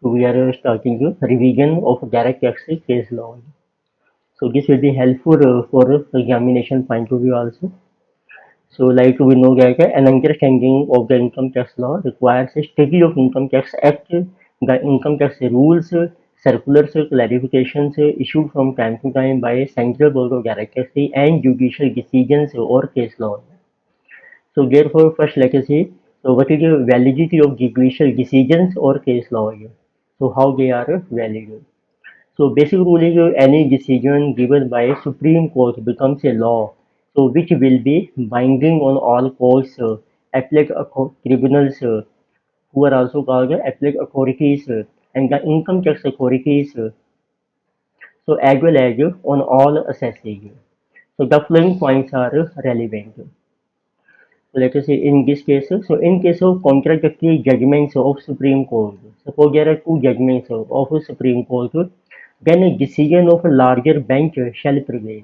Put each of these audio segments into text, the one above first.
So we are starting the revision of direct tax case law. So this will be helpful for examination point of view also. So like we know that an understanding of the income tax law requires a study of Income Tax Act, the income tax rules, circulars, clarifications issued from time to time by Central Board of Direct Tax and judicial decisions or case law. So therefore, first let us see, so what is the validity of judicial decisions or case law? So how they are valid? So basic rule is any decision given by a Supreme Court becomes a law, so which will be binding on all courts, appellate tribunals, who are also called the appellate authorities, and the income tax authorities, so as well as on all assessees. So the following points are relevant. So let us say in this case, so in case of contradictory judgments of Supreme Court, suppose there are two judgments of Supreme Court, then a decision of a larger bench shall prevail.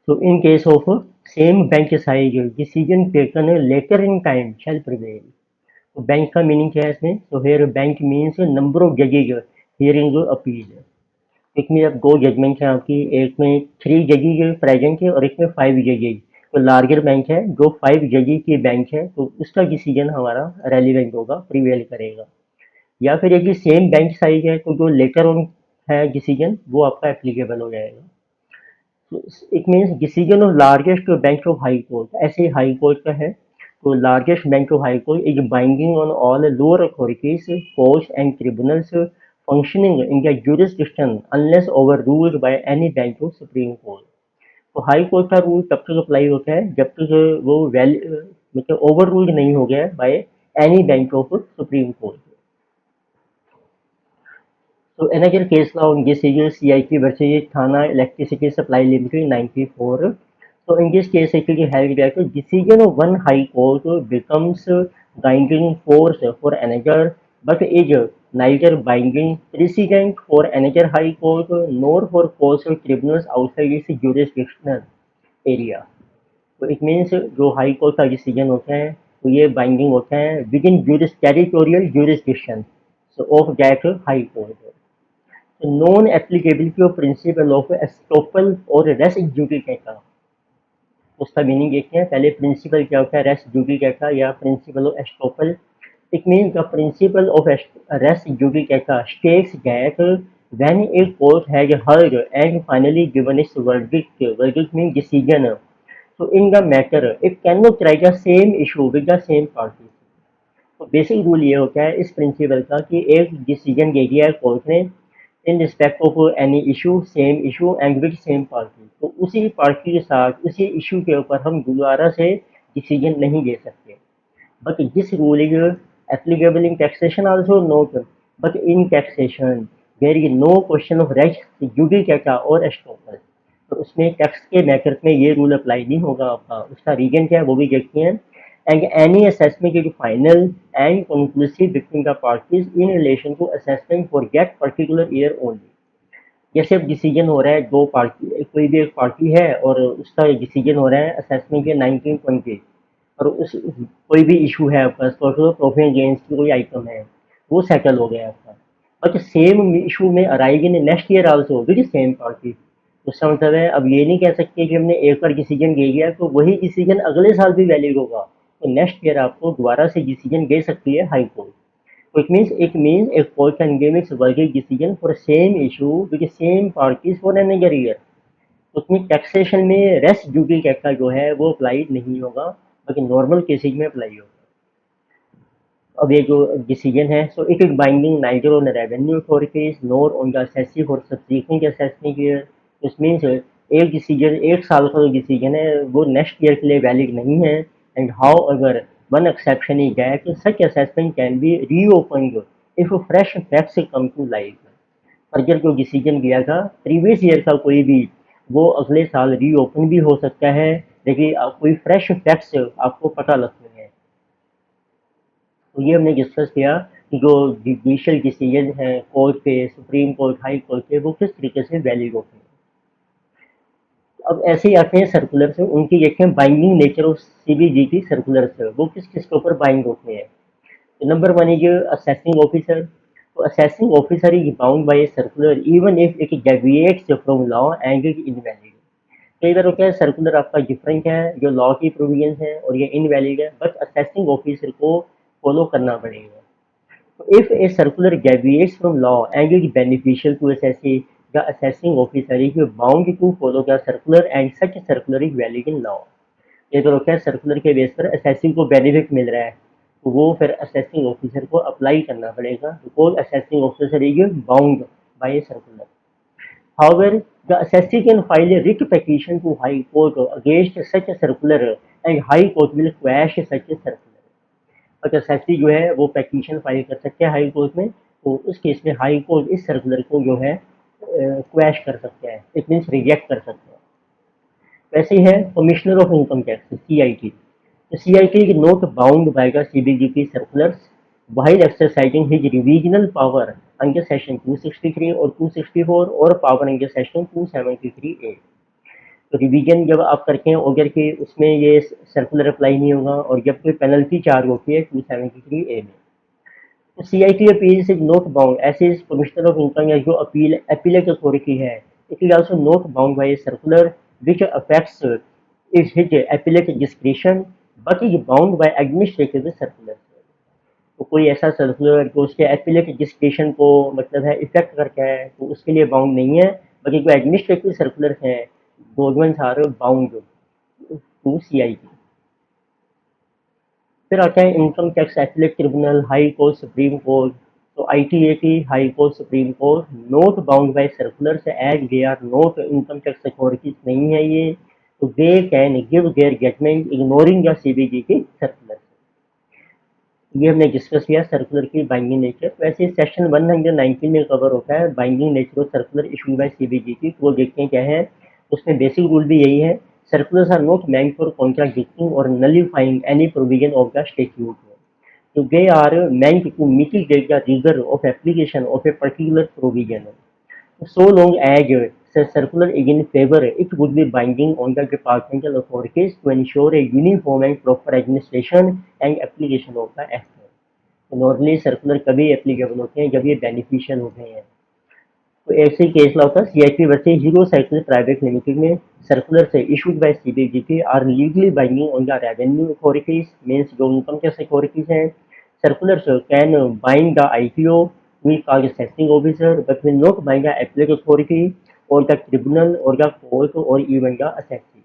So in case of same bench size, decision taken later in time shall prevail. तो bench का meaning क्या है इसमें? So here bench means number of judges hearing appeal. एक में अब दो judgement है आपकी, एक में 3 जजेज प्रेजेंट है और एक में 5 जजेज। तो लार्जर बेंच है, जो 5 जजेज की बेंच है, तो उसका डिसीजन हमारा रेलिवेंट होगा, प्रिवेल करेगा। या फिर एक सेम बेंच साइज है, तो जो लेटर ऑन है डिसीजन, वो आपका एप्लीकेबल हो जाएगा। तो it means decision of largest bench of high court, ऐसे हाई कोर्ट का है, तो largest bench of high court is binding on all lower authorities, courts and tribunals functioning in their jurisdiction unless overruled by any bench of Supreme Court. तो high court का rule तब तक apply होता है जब तक वो मतलब ओवर रूल्ड नहीं हो गया by any bench of supreme court. So another case law in this is CIP versus Thana Electricity Supply Limited 94. So in this case, it is held that decision of one high court becomes binding force for another, but is neither binding precedent for another high court nor for courts or tribunals outside its jurisdictional area. तो it means जो high court का decision होता है तो ये binding होता है within territorial jurisdiction of that high court. Non applicability of principle of estoppel और रेस जुडिकेटा, उसका मीनिंग देखते हैं। पहले प्रिंसिपल क्या होता है रेस जुडिकेटा या principle of estoppel. It means the principle of res judicata states that when a court has heard and finally given its verdict means decision, so in the matter it cannot try the same issue with the same party। तो basic rule ये होता है इस principal का कि एक decision दे दिया है कोर्ट ने इन respect of any issue, same issue and with same party, तो उसी पार्टी के साथ उसी इशू के ऊपर हम दोबारा से डिसीजन नहीं दे सकते। But this rule is applicable in taxation also note, but in taxation there is no question of res judicata और एस्टोपल। तो उसमें टैक्स के मैटर में ये रूल अप्लाई नहीं होगा आपका। उसका रीजन क्या है वो भी देखते हैं। And any assessment is final and conclusive between the parties in relation to assessment for that particular year only। जैसे अब डिसीजन हो रहा है दो पार्टी, कोई भी एक पार्टी है और उसका डिसीजन हो रहा है असेसमेंट के 1920 और उस कोई भी इशू है आपका प्रॉफिट एंड गेन्स की कोई आइटम है वो सेटल हो गया आपका, बट सेम इशू में arise in next year also with same party. उसका मतलब है अब ये नहीं कह सकते कि हमने एक बार डिसीजन दे दिया तो वही डिसीजन अगले साल भी वैलिड होगा, तो नेक्स्ट ईयर आपको दोबारा से डिसीजन दे सकती है हाई कोर्ट। तो it means a court can give its verdict decision for same issue with the same parties for another year। तो उसमें टैक्सेशन में रेस ड्यूटी का जो है वो अप्लाई नहीं होगा, बाकी नॉर्मल केसेज में अप्लाई होगा। अब ये जो डिसीजन है so it is binding neither on revenue authorities nor on the assessee or subsequent assessment year. This means एक डिसीजन एक साल का जो डिसीजन है वो नेक्स्ट ईयर के लिए वैलिड नहीं है। And however one exception is that such assessment can be reopened if fresh facts come to light. Further जो डिसीजन दिया था प्रीवियस ईयर का कोई भी वो अगले साल रीओपन भी हो सकता है, लेकिन कोई फ्रेश फैक्ट्स आपको पता लगते हैं। तो ये हमने डिस्कस किया कि जो जुडिशियल डिसीजन है कोर्ट के, सुप्रीम कोर्ट, हाई कोर्ट के, वो किस तरीके से वैलिड होते हैं। अब ऐसे ही आते हैं सर्कुलर से, उनकी देखें बाइंडिंग नेचर ऑफ सीबीजी की सर्कुलर से वो किस किस के ऊपर बाइंड होते हैं। तो नंबर 1 इज असेसिंग ऑफिसर। तो assessing officer is bound by a circular even if it deviates from law and is invalid. कई बार क्या है, सर्कुलर आपका डिफरेंट है, जो लॉ की प्रोविजंस है और ये इनवैलिड है, बट असेसिंग ऑफिसर को फॉलो करना पड़ेगा. तो if a circular deviates from law and is beneficial to assessee, the assessing officer is bound to follow the circular and such circular is valid in law. ये तो क्या है, circular के base पर असेसिंग को बेनिफिट मिल रहा है, तो वो फिर असेसिंग ऑफिसर को अप्लाई करना पड़ेगा, because assessing officer is bound by circular. However, the assessee can file a writ petition to High Court against such a circular and High Court will quash such a circular. अगर assessee जो है वो petition file कर सकते हैं high court में, तो उस केस में हाई कोर्ट इस सर्कुलर को जो है क्वैश कर सकते हैं, इट मीन्स रिजेक्ट कर सकते हैं. वैसे ही है commissioner of income tax CIT. The CIT is not bound by the CBDT circulars while exercising his revisional power under section 263 और 264 और power under section 273A. तो रिवीजन जब आप करते हैं अगर के उसमें ये सर्कुलर अप्लाई नहीं होगा, और जब कोई पेनल्टी चार्ज होती है 273A में. तो CIT appeals is not bound, ऐसे कमिश्नर ऑफ इनकम या जो अपीलेट अथॉरिटी है, it is also not bound bye a circular which affects is his appellate discretion but is bound by administrative circular. तो कोई ऐसा circular जो उसके appellate description को मतलब है इफेक्ट करता है, तो उसके लिए बाउंड नहीं है, बाकी जो एडमिनिस्ट्रेटिव सर्कुलर हैं government are bound to CIT. फिर आता है income tax appellate tribunal, high court, supreme court. तो ITAT, high court, supreme court not bound by circulars as they are not income tax authorities नहीं है ये, तो they can give their judgment ignoring the CBDT circular. ये हमने discuss किया circular की binding nature. वैसे सेक्शन 119 में कवर होता है binding nature of circular issued by CBDT. तो वो देखते हैं क्या है, उसमें बेसिक रूल भी यही है, circulars are not meant for contradicting or nullifying any provision of the statute. So they are meant to mitigate the rigor of application of a particular provision. So long as the circular is in favor, it would be binding on the departmental authorities to ensure a uniform and proper administration and application of the act. तो normally circular कभी applicable होते हैं जब ये beneficial होते हैं. तो ऐसे केस लॉ का CIT versus Hero Cycle private limited में सर्कुलर से issued by CBDT are legally binding on the revenue authorities, means जो इनकम टैक्स अथॉरिटीज हैं. Circulars can bind the IPO, we call the assessing officer, but will not bind the appellate authority or the tribunal or the court or even the assessee.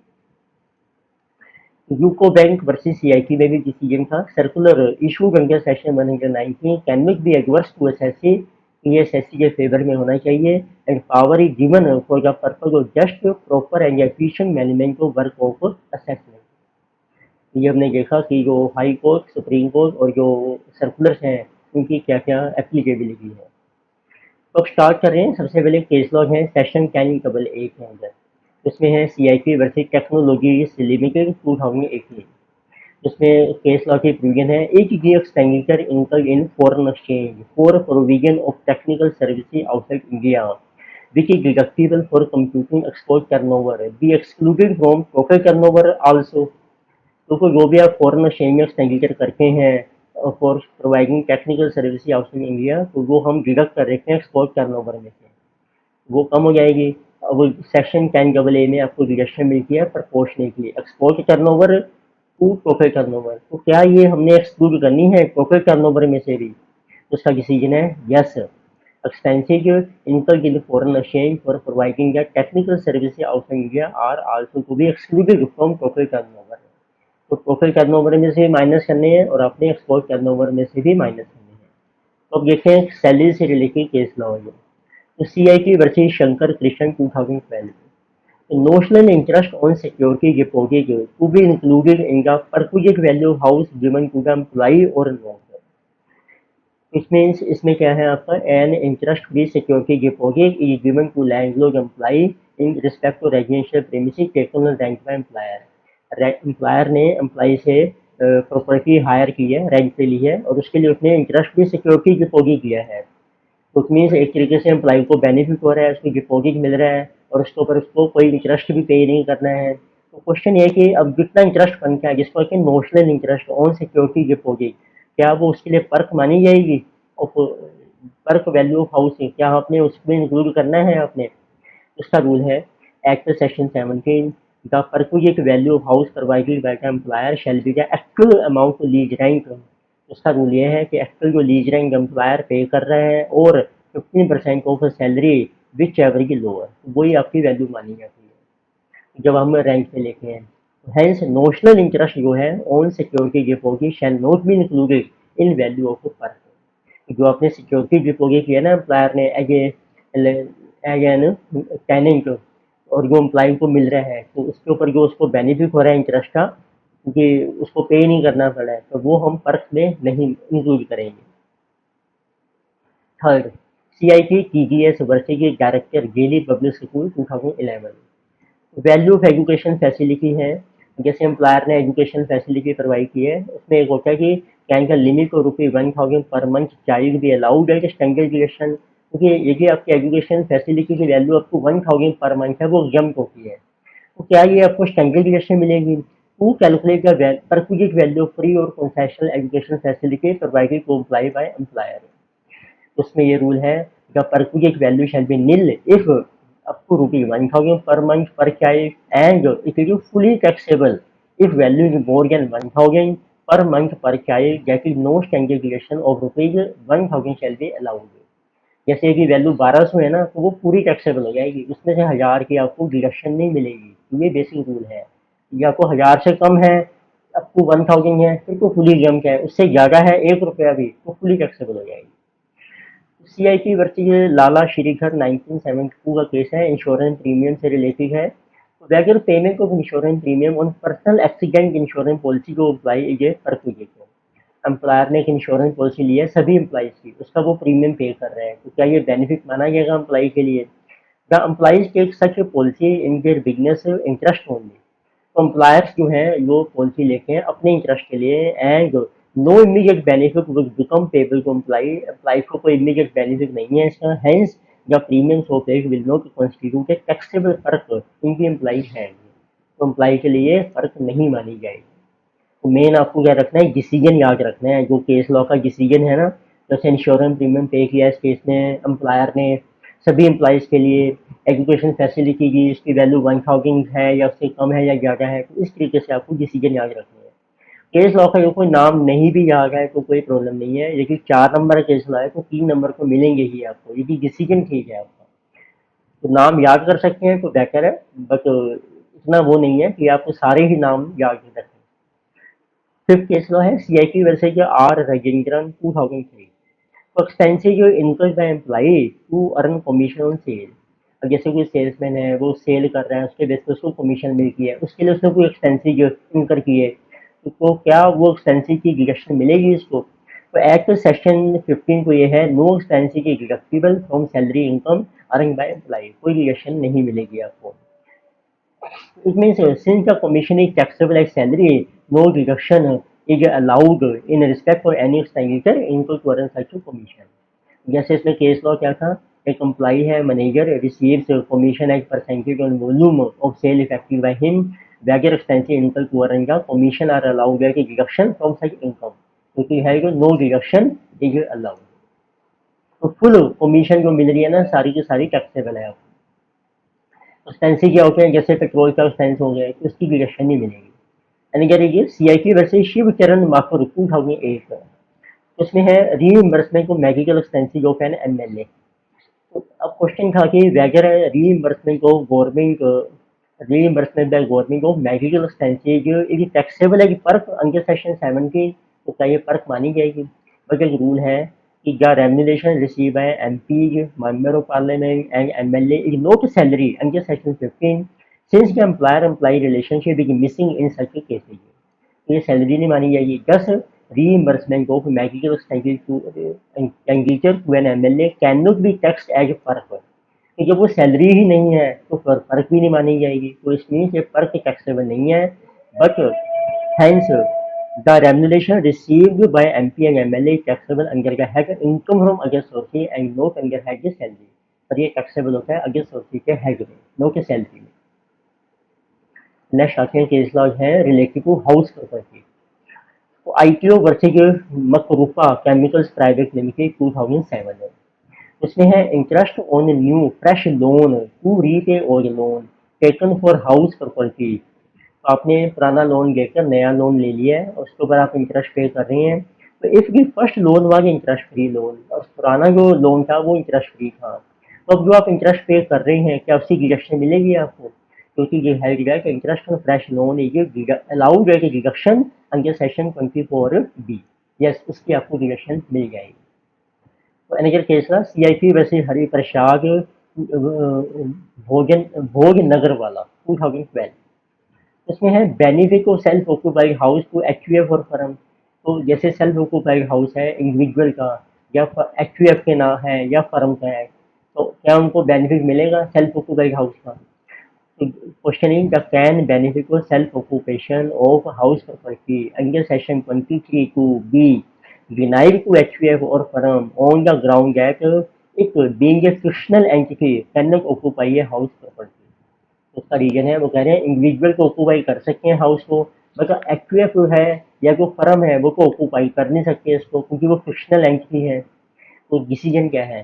UCO bank versus CIT में भी decision था, circular issued under section 119 can not be adverse to assessee, ये assessee के favour में होना चाहिए, and power is given for the purpose of just proper and efficient management of work of assessment. ये हमने देखा कि जो हाई कोर्ट, सुप्रीम कोर्ट और जो सर्कुलर्स हैं उनकी क्या क्या एप्लीकेबिलिटी है. तो अब स्टार्ट कर रहे हैं. सबसे पहले केस लॉ है सेक्शन 10(8) के अंदर. इसमें है CIT वर्सेस टेक्नोलॉजीज लिमिटेड 2018. इसमें केस लॉ की प्रोविजन है, H D expenditure income in foreign exchange for provision of technical services outside India which is deductible for computing export turnover be excluded from total turnover also. तो जो भी आप foreign exchange में expenditure करते हैं for providing technical services outside India, तो वो हम डिडक्ट कर रहे हैं एक्सपोर्ट टर्नओवर में से, वो कम हो जाएगी. अब सेक्शन 10(a) में आपको डिडक्शन मिलती है proportionately export turnover to total turnover. तो क्या ये हमने एक्सक्लूड करनी है टोटल टर्नओवर में से भी? तो उसका डिसीजन है yes. Expenses incurred in foreign exchange for providing the technical services outside India are also to be excluded from total turnover. तो टोटल टर्नओवर में से माइनस करने हैं और अपने एक्सपोर्ट टर्नओवर में से भी माइनस करने हैं. तो अब देखते हैं सैलरी से रिलेटेड केस लॉ है. तो CIT versus Shankar Krishna 2012. Notional interest on security deposit to be included in the perquisite value house given to the employee और नॉट. इसमें क्या है आपका, an interest free security deposit is given to landlord employee in respect to residential premises taken on rent by employer. Employer ने employee से property hire की है, rent पे ली है, और उसके लिए उसने इंटरेस्ट फ्री सिक्योरिटी डिपॉजिट दिया है. तो मीन्स एक तरीके से एम्प्लॉई को बेनिफिट हो रहा है, उसको डिपॉजिट मिल रहा है और उसके ऊपर उसको कोई इंटरेस्ट भी पे नहीं करना है. तो क्वेश्चन ये है कि अब जितना इंटरेस्ट बनता है जिसको कि notional interest on security deposit, क्या वो उसके लिए पर्क मानी जाएगी? और पर्क वैल्यू ऑफ हाउसिंग क्या आपने उसमें इंक्लूड करना है आपने? उसका रूल है act section 17 the perquisite value of house provided by the employer shall be the actual amount to lease rent. उसका रूल ये है कि एक्चुअल जो लीज रेंट एम्प्लॉयर पे कर रहे हैं और 15% ऑफ सैलरी विच एवर की लोअर, वही आपकी वैल्यू मानी जाती है जब हम रेंट पे लेते हैं। हेंस नोशनल इंटरेस्ट जो है on security deposit shall not be included in value of perk. जो आपने सिक्योरिटी डिपॉजिट किया ना एम्प्लॉयर ने एज एन टेनेंट, और जो एम्प्लॉय को मिल रहा है तो उसके ऊपर जो उसको बेनिफिट हो रहा है इंटरेस्ट का, क्योंकि उसको पे नहीं करना पड़ा है, तो वो हम पर्क में नहीं इंक्लूड करेंगे। थर्ड, CIP TGS वर्षे के डायरेक्टर गेली public school 2011। Value of education facility है, जैसे एम्प्लॉयर ने एजुकेशन फैसिलिटी प्रोवाइड की है, उसमें एक होता है कि कैन का limit of ₹1000 per month child be allowed at standard education, क्योंकि यदि आपकी एजुकेशन फैसिलिटी की वैल्यू आपको 1000 पर मंथ है वो एग्जाम होती है, तो क्या ये आपको स्टैंडर्ड एजुकेशन मिलेगी? To calculate the perquisite value of free or concessional education facility provided to employee by employer. उसमें ये रूल है the perquisite value shall be nil if up to ₹1000 per month per child, and it is fully taxable if value is more than 1000 per month per child, that is no standard deviation of ₹1000 shall be allowed। जैसे कि value 1200 है ना, तो वो पूरी taxable हो जाएगी, उसमें से 1000 की आपको डिडक्शन नहीं मिलेगी। तो ये बेसिक रूल है। ये आपको 1000 से कम है, अप टू 1000 है, फिर तो फुली एग्जाम्प्ट है, उससे ज़्यादा है 1 रुपया भी, तो फुली टैक्सेबल हो जाएगी। CIP वर्सेस लाला श्रीधर 1972 का केस है, इंश्योरेंस प्रीमियम से रिलेटेड है। Regular payment of insurance premium on personal accident insurance policy को apply is a perquisite. Employer ने एक इंश्योरेंस पॉलिसी ली है सभी एम्प्लॉइज की, उसका वो प्रीमियम पे कर रहे हैं, तो क्या ये बेनिफिट माना जाएगा एम्प्लॉय के लिए? The employees take such policy in their business interest only. तो एम्प्लॉयर्स जो हैं वो पॉलिसी लेते हैं अपने इंटरेस्ट के लिए, and no immediate benefit will become payable to employee. Employee को कोई इमीडिएट बेनिफिट नहीं है इसका, hence the premium so paid will not constitute a taxable perk in the employee hand. तो एम्प्लॉय के लिए फर्क नहीं मानी जाएगी। तो मेन आपको क्या रखना है, डिसीजन याद रखना है, जो केस लॉ का डिसीजन है ना। जैसे इंश्योरेंस प्रीमियम पे किया इस केस में एम्प्लॉयर ने सभी एम्प्लॉयज़ के लिए, एजुकेशन फैसिलिटी की इसकी वैल्यू 1000 है या उससे कम है या ज़्यादा है, तो इस तरीके से आपको डिसीजन याद रखना है। केस लॉ का जो कोई नाम नहीं भी याद है तो कोई प्रॉब्लम नहीं है, लेकिन 4 नंबर केस लॉ है तो 3 नंबर को मिलेंगे ही आपको, यदि डिसीजन ठीक है आपका। तो नाम याद कर सकते हैं तो बेहतर है, बट इतना वो नहीं है कि आपको सारे ही नाम याद रखें। फिफ्थ केस लॉ है CIP वर्सेज आर राजेंद्रन 2003। तो एक्सपेंसिव जो incurred by employee to earn commission on sale. अब जैसे कोई सेल्समैन है वो सेल कर रहा है, उसके बेस पे उसको कमीशन मिलती है, उसके लिए उसने कोई एक्सपेंसिव जो इनकर किए, तो क्या वो एक्सपेंसिव की डिडक्शन मिलेगी इसको? तो एक्ट सेक्शन 15 को ये है नो एक्सपेंसिव की deductible from salary income earn by employee, कोई डिडक्शन नहीं मिलेगी आपको। It means since the commission is taxable as salary, no deduction is allowed in respect of any expenditure into to earn such a commission। जैसे इसमें case law क्या था, एक employee है manager receives commission as percentage on volume of sale effected by him whether expenses income to earn का commission are allowed at deduction from such income, क्योंकि है जो नो डिडक्शन इज अलाउड। तो full commission जो मिल रही है ना सारी की सारी टैक्सेबल है। एक्सपेंसिव क्या होते हैं, जैसे पेट्रोल का एक्सपेंस हो गया तो उसकी डिडक्शन नहीं मिलेगी। यानी क्या रही CIP वर्सेज शिव चरण माथुर 2008। उसमें है reimbursement of medical expenses of an MLA। तो अब क्वेश्चन था कि whether reimbursement of government, reimbursement by government of medical expenses is taxable है कि पर्क अंडर सेक्शन 17, तो क्या ये पर्क मानी जाएगी? बट एक रूल है कि the remuneration receive by MPs, member of parliament and MLA is not salary under section 15 since the employer employee relationship is missing in such cases. तो ये सैलरी नहीं मानी जाएगी। Thus reimbursement of medical expensive to expenditure to an MLA can not be taxed as perk. तो जब वो salary ही नहीं है तो पर्क भी नहीं मानी जाएगी, तो इसमें ये पर्क टैक्सेबल नहीं है। But hence the remuneration received by MP and MLA taxable under the head income from other sources and not under head salary. पर ये टैक्सेबल होता है अदर सोर्सेज के हेड में, नॉट के सैलरी में। नेक्स्ट आते हैं केस लॉज है रिलेटेड टू हाउस प्रॉपर्टी। तो ITO वर्सेज मकरूफा केमिकल्स प्राइवेट लिमिटेड 2007 है। उसमें है interest on new fresh loan to repay or loan taken for house property. तो आपने पुराना लोन लेकर नया लोन ले लिया है और उसके ऊपर आप इंटरेस्ट पे कर रहे हैं। तो if the first loan was interest free loan और पुराना जो लोन था वो इंटरेस्ट फ्री था, तो अब जो आप इंटरेस्ट पे कर रहे हैं क्या उसकी डिडक्शन मिलेगी आपको? क्योंकि ये है गया कि interest on fresh loan is allowed है कि deduction under section 24B। Yes, उसकी आपको डिडक्शन मिल जाएगी। तो अनदर केस था CIP वैसे हरि प्रसाद भोजन भोग नगर वाला 2012। उसमें है benefit of self occupied house to HUF और फर्म। तो जैसे सेल्फ ऑक्यूपाइड हाउस है इंडिविजुअल का या HUF के नाम है या फर्म का है, तो क्या उनको बेनिफिट मिलेगा सेल्फ ऑक्यूपाइड हाउस का? तो question is the can benefit of self occupation of house property under section 23(2)B denied to HUF or firm on the ground that it being a fictional entity cannot occupy a house property। उसका reason है वो कह रहे हैं individual को occupy कर सकते हैं हाउस को, मतलब एक्यूएफ है या जो फर्म है वो को ऑक्यूपाई कर नहीं सकते इसको क्योंकि वो फिक्शनल एंटिटी है। तो डिसीजन क्या है?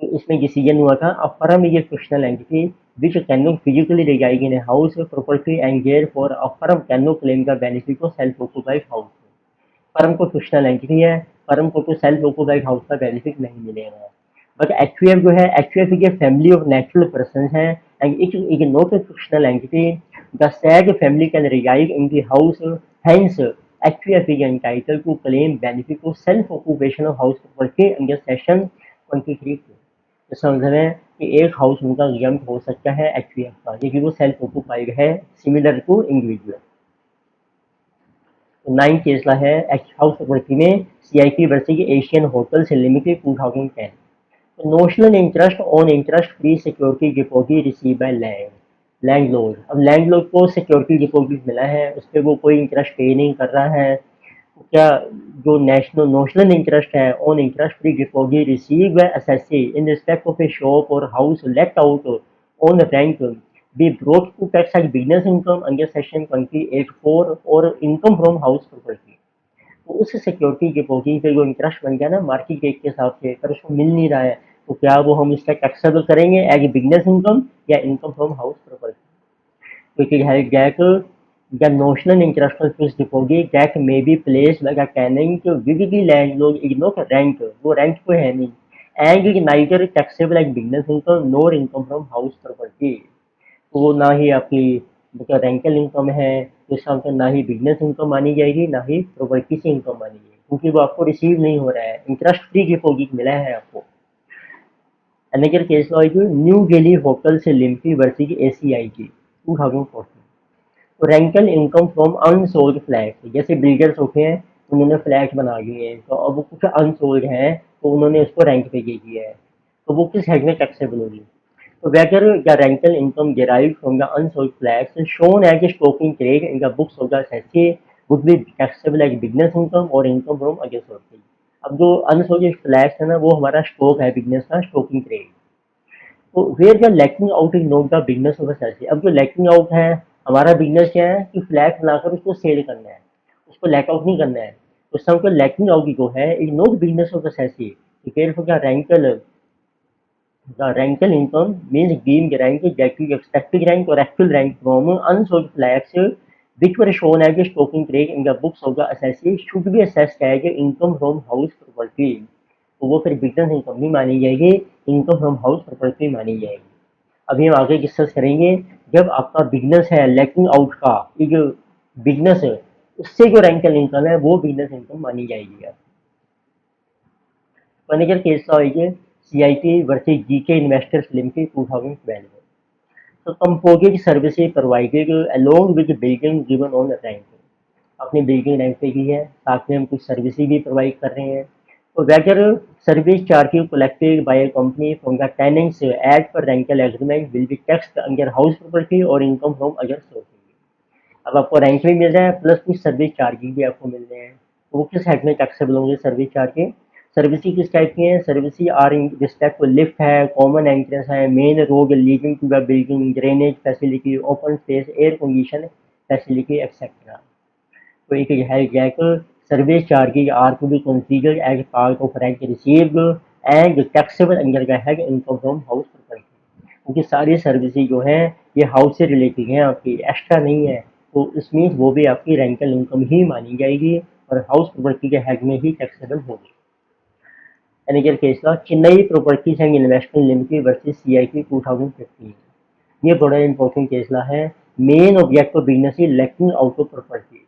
तो इसमें डिसीजन हुआ था a firm is a fictional entity which can not physically reside in a house property and therefore a firm cannot claim the benefit of self occupied house। Firm को fictional entity है, firm को तो self occupied house का benefit नहीं मिलेगा। But HUF जो है HUF is a family of natural person है and it is not a fictional entity. The सैग family can reside in the house, hence HUF is entitled to claim benefit of self occupation of house property under section 23। तो समझ रहे हैं कि एक house उनका exempt हो सकता है HUF का क्योंकि वो सेल्फ ऑक्यूपाइड है similar to individual. Nine case law है हाउस प्रॉपर्टी में CIP versus Asian hotels limited 2010। तो notional interest on interest free security deposit receive by landlord. अब लैंडलॉर्ड को सिक्योरिटी डिपॉजिट मिला है, उस पर वो कोई इंटरेस्ट पे नहीं कर रहा है, तो क्या जो नेशनल नोशनल इंटरेस्ट है on interest free deposit receive by SSC in respect of a shop or house let out on rent be brought to tax as business income under section 28(4) और इनकम फ्रॉम हाउस प्रॉपर्टी। तो उस security deposit पे जो interest बन गया ना market rate के हिसाब से, पर उसको मिल नहीं रहा है, तो क्या वो हम इसका टैक्सेबल करेंगे एज बिजनेस इनकम या इनकम फ्रॉम हाउस प्रॉपर्टी? तो it has that the notional interest on fixed deposit that may be placed by the tenant with the landlord is not rent, वो रेंट पे है नहीं, and is neither taxable as business income nor income from house property. तो वो ना ही आपकी जो rental income है तो इसका मतलब ना ही बिजनेस इनकम मानी जाएगी ना ही प्रॉपर्टी से इनकम मानी जाएगी क्योंकि वो आपको रिसीव नहीं हो रहा है, इंटरेस्ट फ्री डिपॉजिट मिला है आपको। Another case law new Delhi hotel से लिमिटेड वर्सेज ACIG 2014। तो rental income from unsold flat, जैसे बिल्डर्स होते हैं उन्होंने फ्लैट बना लिए हैं तो अब वो कुछ अनसोल्ड हैं तो उन्होंने उसको रेंट पे दे दिया है, तो वो किस हेड में टैक्सेबल होगी? So whether the rental income derived from the unsold flats shown as a stock in trade in the books of the assessee would be taxable as business income or income from other sources। अब जो unsold flats है ना वो हमारा stock है business का, stock in trade. तो where the letting out is not the business of assessee। अब जो लैकिंग आउट है हमारा बिजनेस क्या है कि फ्लैट बनाकर उसको सेल करना है, उसको लैक आउट नहीं करना है। तो सबको लैकिंग आउट जो है is not business of assessee। Therefore the rental income means being rent that is expected rent or actual rent from unsold flats which were shown as a stock in trade in the books of the assessee should be assessed as income from house property। तो वो फिर business income नहीं मानी जाएगी, income from house property मानी जाएगी। अभी हम आगे डिस्कस करेंगे जब आपका बिजनेस है लैकिंग आउट का, ये जो बिजनेस है उससे जो रेंटल इनकम है वो बिजनेस इनकम मानी जाएगी। फर्नीचर केस का है CIP versus GK investors limited 2012। तो composite services provided along with building given on rent. अपनी बिल्डिंग रेंट पे की है, साथ में हम कुछ सर्विसेज भी प्रोवाइड कर रहे हैं। तो whether service charges collected by a company from the tenants as per rental agreement will be taxed under house property और इनकम फ्रॉम अदर सोर्सेज। अब आपको रेंट भी मिल रहा है प्लस कुछ सर्विस चार्जेज भी आपको मिल रहे हैं, तो वो किस हेड में टैक्सेबल होंगे सर्विस चार्जेज? सर्विसेज किस टाइप की हैं? Services are in respect to lift है, कॉमन एंट्रेंस है, main road leading to the building, drainage facility, open space, air condition facility etcetera. तो एक है जैक Service charges are to be considered as part of rent received and taxable under the head income from house property. क्योंकि सारी services जो है ये house से रिलेटेड है, आपकी एक्स्ट्रा नहीं है, तो इसमें वो भी आपकी रेंटल इनकम ही मानी जाएगी और हाउस प्रॉपर्टी के हेड में ही टैक्सेबल होगी। Another case law, Chennai Properties and Investment Limited versus CIT 2015। ये बड़ा इंपॉर्टेंट केस ला है। Main object of business is letting out of property.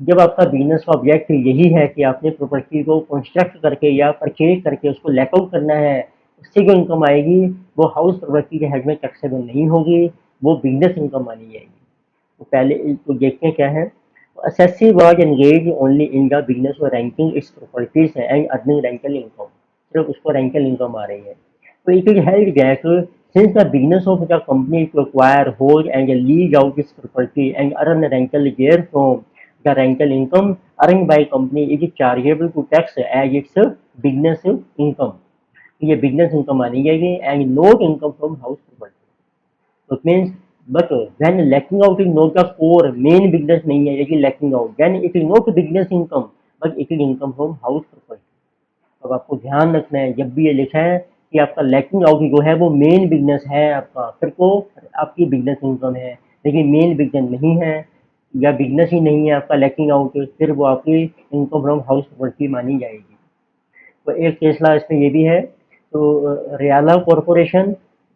जब आपका बिजनेस का ऑब्जेक्ट यही है कि आपने प्रॉपर्टी को कंस्ट्रक्ट करके या परचेज करके उसको लेट आउट करना है, उससे जो इनकम आएगी वो हाउस प्रॉपर्टी के हेड में टैक्सेबल नहीं होगी, वो बिजनेस इनकम मानी जाएगी। तो पहले तो देखते हैं क्या है। Assessee was engaged only in the business of renting its properties and earning rental income। सिर्फ उसको रेंटल इनकम आ रही है। तो it is held that since the business of the company to acquire, hold and lease out its property and earn rental therefrom, the rental income earned by company is chargeable to tax as its business income। ये business income मानी जाएगी and not income from house property. So it means, but when letting out is not the core main business नहीं है, लेकिन letting out then it is not business income but it is income from house property। अब आपको ध्यान रखना है जब भी ये लिखा है कि आपका लेटिंग आउट जो है वो मेन बिजनेस है आपका, फिर को आपकी बिजनेस इनकम है, लेकिन मेन बिजनेस नहीं है या बिजनेस ही नहीं है आपका लेटिंग आउट, फिर वो आपकी इनकम फ्रॉम हाउस प्रॉपर्टी मानी जाएगी। तो एक फैसला इसमें ये भी है। तो रियाला corporation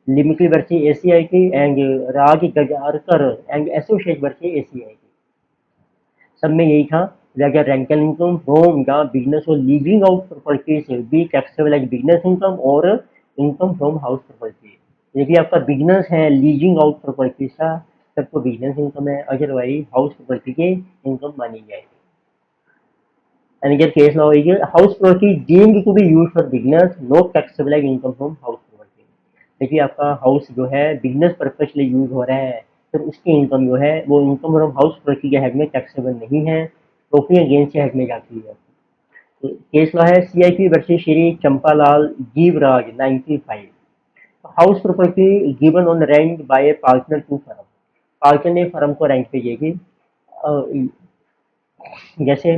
limited versus ACIT and Raj Gajarkar and associate versus ACIT, सब में यही था that rental income from the business or leasing out properties be taxable as business income और income from house property। यदि आपका बिजनेस है लीजिंग आउट प्रॉपर्टीज का तब तो बिजनेस इनकम है, अदरवाइज हाउस प्रॉपर्टी के इनकम मानी जाएगी। Another case law is house property deemed to be used for business not taxable as income from house property। देखिए आपका हाउस जो है बिजनेस पर्पज के लिए यूज हो रहा है, फिर उसकी इनकम जो है वो इनकम फ्रॉम हाउस प्रॉपर्टी के हेड में टैक्सेबल नहीं है, प्रॉपर्टी अगेंस्ट के हेड में जाती है। तो केस लॉ है CIP versus Shri Champalal Jivraj 95। House property given on rent by a partner to firm, partner ने फर्म को रेंट पे देगी। जैसे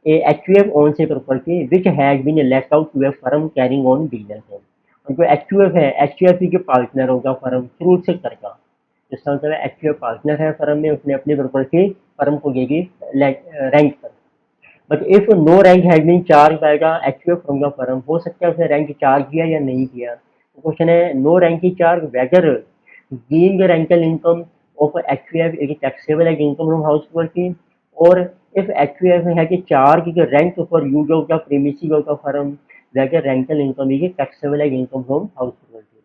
a HUF owns a property which has been let out to a firm carrying on business है। और जो HUF है, HUF जो पार्टनर होगा फर्म थ्रू से करेगा, जिसका मतलब है एचयूएफ पार्टनर है फर्म में, उसने अपनी प्रॉपर्टी फर्म को देगी रेंट पर। But if no rent has been charge by the HUF from the firm, हो सकता है उसने रैंक चार्ज किया या नहीं किया। तो क्वेश्चन है नो रैंक की charge whether giving the rental income of HUF is taxable as income from house property, और if HUF has a charge the rent for use of the premises of the firm, that the rental income is taxable as income from house property।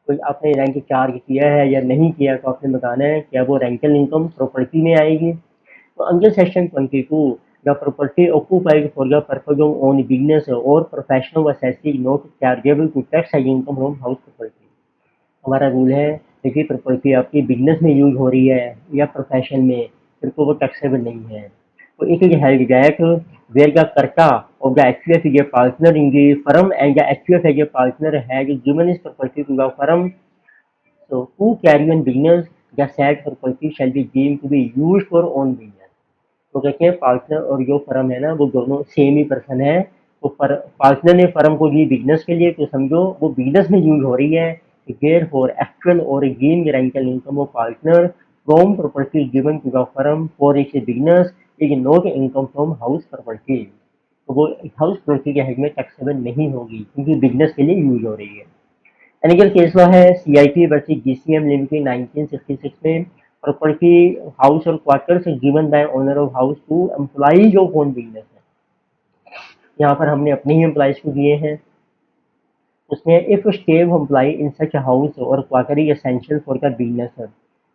तो आपने rent charge किया है या नहीं किया तो आपने बताना है क्या वो रेंटल इनकम प्रॉपर्टी में आएगी। तो under section 22 the property occupied for the purpose of own business or professional assessing not chargeable to tax as income from house property. हमारा रूल है देखिए प्रॉपर्टी आपकी बिजनेस में यूज हो रही है या प्रोफेशन में, फिर तो वो टैक्सेबल नहीं है। So it is held that where the Karta of the HUF is a partner in the firm and the HUF as a partner has given his property to the firm, so who carry on business, the said property shall be deemed to be used for own business। तो कहते हैं partner और जो firm है ना वो दोनों same ही person है, तो पार्टनर ने फर्म को दी बिजनेस के लिए, तो समझो वो बिजनेस में यूज हो रही है। Therefore actual or gain rental income of partner from property given to the firm for its business is not income from house property। तो वो हाउस प्रॉपर्टी के हेड में टैक्सेबल नहीं होगी क्योंकि बिजनेस के लिए यूज हो रही है। एनिकल केस लॉ है सीआईटी वर्सेस जीसीएम लिमिटेड 1966 में, प्रॉपर्टी हाउस और quarters given by owner of house to employees of own business है। यहाँ पर हमने अपने ही एम्प्लॉइज को दिए हैं। उसमें if stay of employ in such house or quarter is essential for the business है,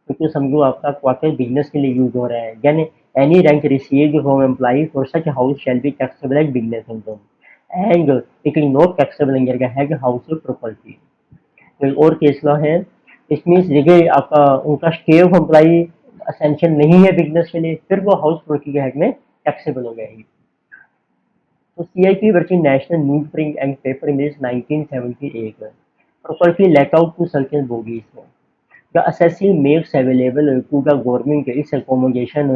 क्योंकि समझो आपका क्वार्टर बिजनेस के लिए यूज हो रहा है, यानी any rent received from employ for such house shall be taxable as business income and it is not taxable under the head house property. कोई और केस लॉ है, इसमें देखिए आपका उनका स्टे ऑफ एम्प्लॉय असेंशियल नहीं है बिजनेस के लिए, फिर वो हाउस प्रॉपर्टी के हेड में टैक्सेबल हो जाएगी। तो CIT versus national news print and paper mills 1978 property let out to certain bodies में the assessee makes available to the government its accommodation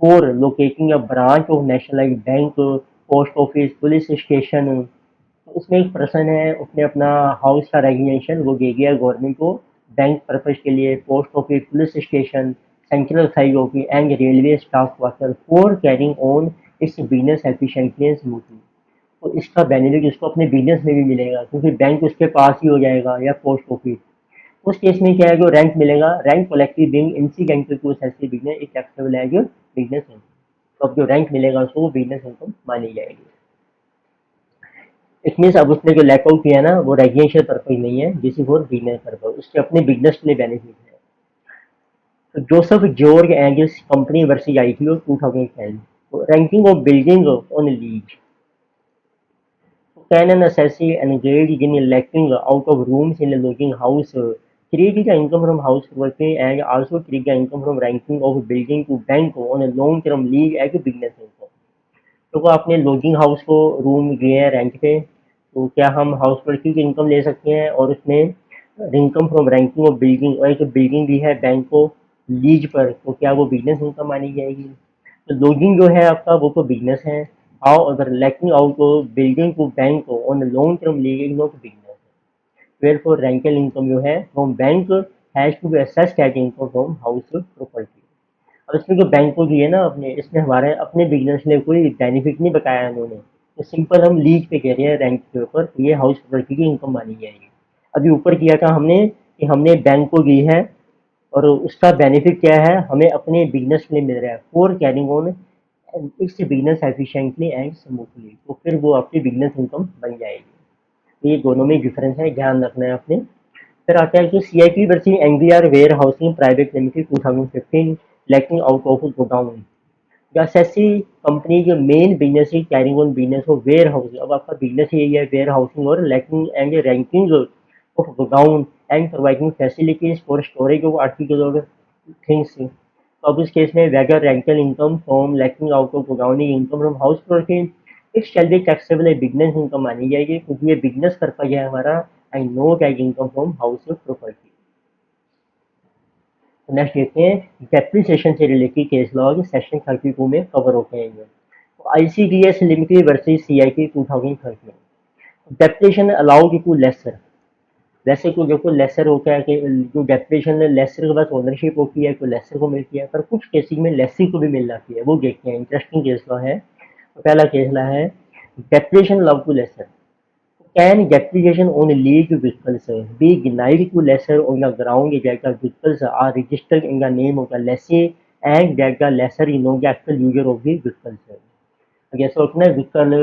4 locating a branch of nationalised bank, post office, police station. तो उसमें एक person है, उसने अपना house का resignation वो दे दिया गवर्नमेंट को बैंक पर्पज के लिए, post office, police station, central authority and railway staff quarter for carrying on it's business efficiently and smoothly. तो इसका बेनिफिट इसको अपने बिजनेस में भी मिलेगा, क्योंकि बैंक उसके पास ही हो जाएगा या पोस्ट ऑफिस। उस केस में क्या है, जो रेंट मिलेगा, rent collective being incidental to assessee's business एक टैक्सेबल है जो बिजनेस इनकम। तो अब जो रेंट मिलेगा उसको वो बिजनेस इनकम मानी जाएगी। इट मीन्स अब उसने जो लेट आउट किया ना वो रेजिडेंशियल पर्पज नहीं है, this is for business purpose, उसके अपने बिजनेस के लिए बेनिफिट है। तो Joseph George Angels company versus IPO 2010, तो ranking of building on lease, can an assessee engage in letting out of rooms in a lodging house create the income from house property and also create the income from renting of building to bank on a long term lease as a business income। तो आपने lodging house को room लिए हैं rent पे, तो क्या हम house property की इनकम ले सकते हैं और उसमें इनकम फ्रॉम रेंटिंग और बिल्डिंग, और एक बिल्डिंग दी है बैंक को लीज पर, तो क्या वो बिजनेस इनकम मानी जाएगी? तो लॉजिंग जो है आपका वो तो बिजनेस है। हाउ अगर letting out building to bank on long term lease is not business. Therefore, rental income जो है from bank has to be assessed as income from house property। अब इसमें जो बैंक को दिए ना अपने, इसमें हमारे अपने बिजनेस में कोई बेनिफिट नहीं बताया इन्होंने, तो सिंपल हम लीज पे कह रहे हैं रेंट के ऊपर, तो ये हाउस प्रॉपर्टी की इनकम मानी जाएगी। अभी ऊपर किया था हमने कि हमने बैंक को दी है और उसका बेनिफिट क्या है, हमें अपने बिजनेस के लिए मिल रहा है for carrying on it's business efficiently and smoothly, तो फिर वो आपकी बिजनेस इनकम बन जाएगी। तो ये दोनों में डिफरेंस है, ध्यान रखना है आपने। फिर आता है कि CIP versus NVR warehousing private limited 2015 lacking out of godown. जैसी कंपनी जो मेन बिजनेस है carrying on business of warehousing, अब आपका बिजनेस यही है warehousing or lacking and ranking of godown and providing facilities for storage of article or things. तो अब इस केस में whether rental income from lacking out of godown income from house property it shall be taxable है, business income मानी जाएगी क्योंकि ये business purpose है हमारा and no tax income from house property. Next देखते हैं डेप्रिसिएशन से रिलेटेड केस लॉ सेक्शन 32 में कवर होते हैं ये। तो ICDS limited versus CIT 2013, depreciation allowed to lessor. वैसे तो देखो लेसर होता है कि जो डेप्रिसिएशन लेसर के पास ओनरशिप होती है तो लेसर को मिलती है, पर कुछ केसेस में लेसी को भी मिल जाती है, वो देखते हैं, इंटरेस्टिंग केस लॉ है। तो पहला केस लॉ है depreciation allowed to lessor, can depreciation on leased vehicles be denied to lessor on the ground that the vehicles are registered in the name of the lessee and that the lessor is not the actual user of the vehicles? जैसे अपना vehicle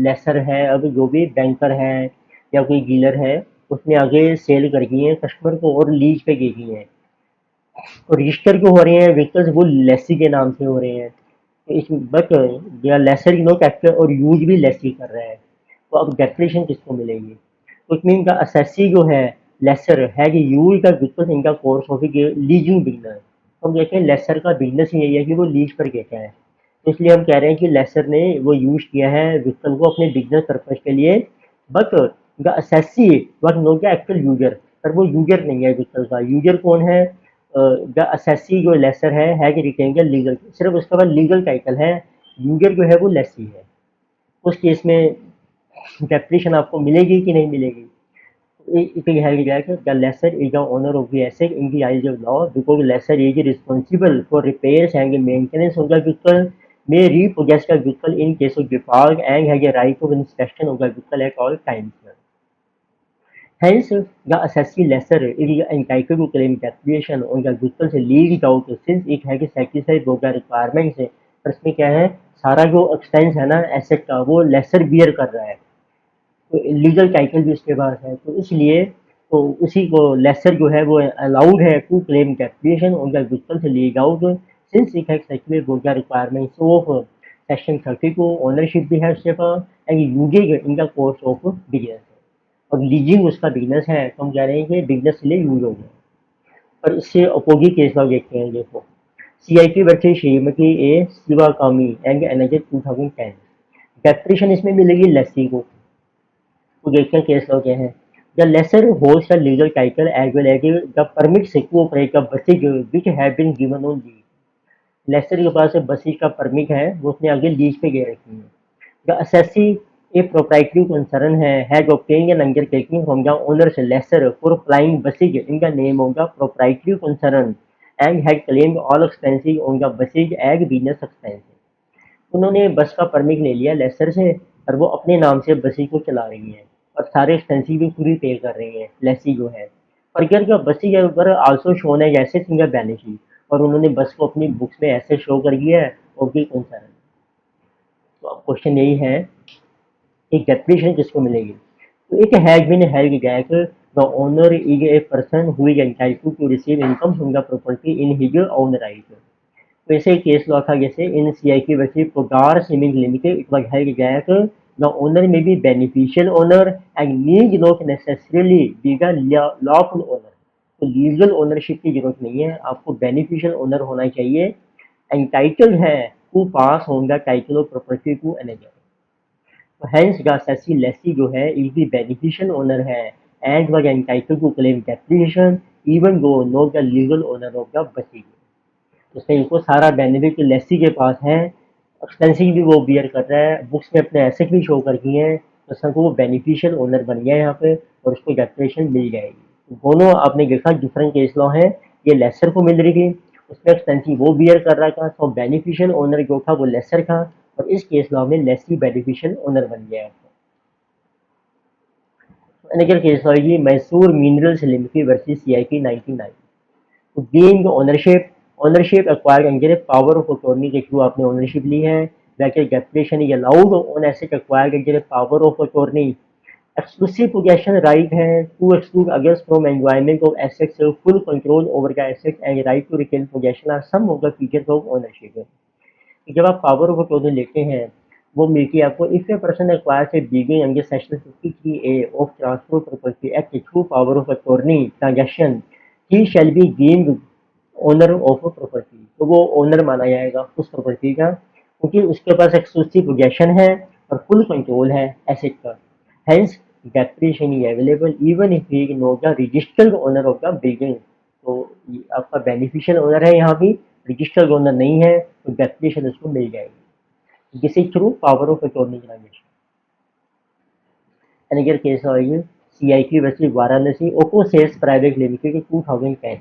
laser है, अब जो भी banker है या कोई dealer है उसने आगे सेल कर दी है कस्टमर को और लीज पे दे दी है, तो रजिस्टर क्यों हो रहे हैं व्हीकल्स, वो लेसी के नाम से हो रहे हैं। तो इस बट या लेसर नो कैप्चर और यूज भी लेसी कर रहा है, तो अब डेप्रिसिएशन किसको मिलेगी? तो इट मीन का असेसी जो है लेसर है कि यूज का व्हीकल्स इनका कोर्स ऑफ लीजिंग बिजनेस। तो हम देखते हैं लेसर का बिजनेस यही है कि वो लीज पर कहता है, तो इसलिए हम कह रहे हैं कि लेसर ने वो यूज किया है व्हीकल को अपने बिजनेस पर्पज के लिए, but the assessee was not the actual user, पर वो यूजर नहीं है व्हीकल का, यूजर कौन है? द असेसी जो लेसर है कि रिटेन लीगल, सिर्फ उसके बाद लीगल टाइटल है, यूजर जो है वो लेसी है। उस केस में डेप्रिसिएशन आपको मिलेगी कि नहीं मिलेगी? इट है कि the lessor is the owner of the asset in the eyes of law because lessor is responsible for repairs and maintenance of the vehicle, may repossess the vehicle in case of default and has a right of inspection of the vehicle at all times. Hence, the assessee lessor is entitled to claim depreciation on the vehicles leased out since it has satisfied both the requirements। पर इसमें क्या है, सारा जो expense है ना asset का वो लेसर बियर कर रहा है, तो लीगल टाइटल भी उसके पास है, तो इसलिए तो उसी को लेसर जो है वो अलाउड है to claim depreciation on the vehicles lease out since it has satisfied both the requirements of section 32, ownership भी है उसके पास and using in the course of business. और लीजिंग उसका बिजनेस है तो हम कह रहे हैं कि बिजनेस के लिए यूज हो गया। पर इससे अपोजिट केस में देखते हैं, देखो CIT versus Shrimati A Sivakami and NH 2010, depreciation इसमें मिलेगी लेसी को। तो देखते हैं केस लॉ क्या है। The lessor holds the legal title as well as the permits to operate the buses which have been given on lease. Lessor के पास बसीज का परमिट है, वो उसने आगे लीज पे दे रखी है। The assessee A proprietary concern है has obtained an undertaking from the owners lesser for flying buses in the name of the proprietary concern and had claimed all expenses on the buses as business expenses। उन्होंने बस का permit ले लिया laser से और वो अपने नाम से बसें को चला रही हैं और सारे एक्सपेंसिव भी पूरी पे कर रही हैं लेसी जो है। फर्गर का बसी के ऊपर आल्सो शोन है जैसे सिंगर बैनिशी, और उन्होंने बस को अपनी बुक्स में ऐसे शो कर दिया है और भी कौन सा है। तो अब क्वेश्चन यही है कि डेप्रिसिएशन किसको मिलेगी। तो एक has been held that the owner is a person who is entitled to receive income from the property in his own right. तो ऐसे केस लॉ था जैसे in CIP versus Pogar Swimming Limited, it was held that the owner may be beneficial owner and need not necessarily be the lawful owner। तो legal ownership की जरूरत नहीं है, आपको बेनिफिशियल ओनर होना चाहिए। एंटाइटल्ड है to pass on the title of property to another. तो हेंस द सेसी लेसी जो है इज द बेनिफिशियल ओनर है and was entitled to claim depreciation even though not the legal owner of the bus. उससे इनको सारा benefit Lesi के पास है, expensive भी वो बियर कर रहा है, बुक्स में अपने एसेट भी शो कर दिए हैं, तो सबको वो बेनिफिशियल ओनर बन गया है यहाँ पे और उसको डेप्रेशन मिल जाएगी। दोनों आपने देखा डिफरेंट केस लॉ है, ये लेसर को मिल रही थी, उसमें एक्सपेंसिव वो बियर कर रहा था, तो बेनिफिशियल ओनर जो था वो लेसर था, और इस केस लॉ में लेसी बेनिफिशियल ओनर बन गया है। अनदर केस लॉ है Mysore minerals limited versus CIP 99। तो gain ownership, ownership acquired under power of attorney के थ्रू आपने ओनरशिप ली है। Bracket depreciation is allowed on asset acquired under power of attorney. Exclusive possession right है to exclude against from enjoyment of assets, full control over the asset and right to retain possession are some of the features of ownership. जब आप power of attorney लेते हैं वो मिलती है आपको if a person acquires a building under section 53A of transfer property act through power of attorney transaction, he shall be deemed owner of property. तो वो ओनर माना जाएगा उस प्रॉपर्टी का, क्योंकि उसके पास एक्सक्लूसिव पोजेशन है और फुल कंट्रोल है एसेट का। Hence depreciation is available even if he is not the registered owner of the building. तो ये आपका बेनिफिशियल ओनर है, यहाँ भी रजिस्टर्ड ओनर नहीं है, तो डेप्रिसिएशन उसको मिल जाएगी जिसे through power of attorney transaction. Another case है CIP वर्सेस वाराणसी ओको सेल्स प्राइवेट लिमिटेड 2010।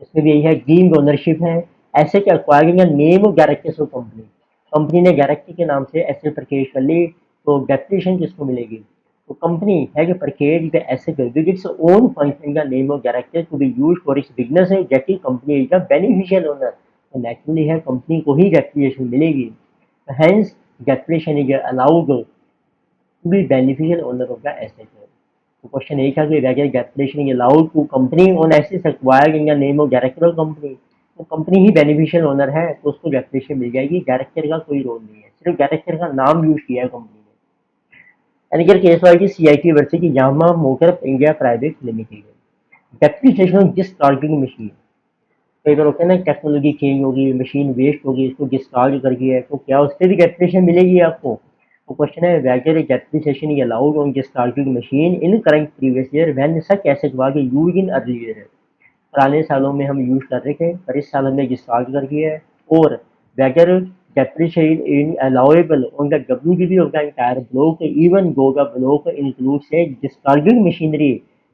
इसमें भी यही है डीम्ड ओनरशिप है, asset acquiring name of directors of company, company ने डायरेक्टर के नाम से एसेट परचेज कर ली, तो डेप्रिसिएशन किसको मिलेगी। तो कंपनी है जो purchase the asset with its own funds in the name of director to be used for its business है that is company is the beneficial owner. तो नेचुरली है कंपनी को ही डेप्रिसिएशन मिलेगी। Hence depreciation is allowed to be beneficial owner of the asset है। तो question यही था कि whether depreciation is allowed to company on assets acquired in the name of director of company। तो कंपनी ही beneficial owner है तो उसको depreciation मिल जाएगी, डायरेक्टर का कोई रोल नहीं है, सिर्फ डायरेक्टर का नाम यूज किया है कंपनी ने। यानी कि केस वाई की CIP वर्सेस की Yamaha motor India private limited. Depreciation discarding machine, कई बार होता है ना टेक्नोलॉजी चेंज होगी, मशीन वेस्ट होगी, इसको डिस्कार्ड कर दिया है, तो क्या उस पर भी डेप्रिसिएशन मिलेगी आपको। तो क्वेश्चन है whether depreciation is allowed on discarded machine in current previous year when such asset was used in earlier। पुराने सालों में हम यूज कर रहे थे पर इस साल हमने डिस्कार्ड कर दिया है। और whether depreciation is allowable on the WDV of the entire block even though the block includes a discarded machinery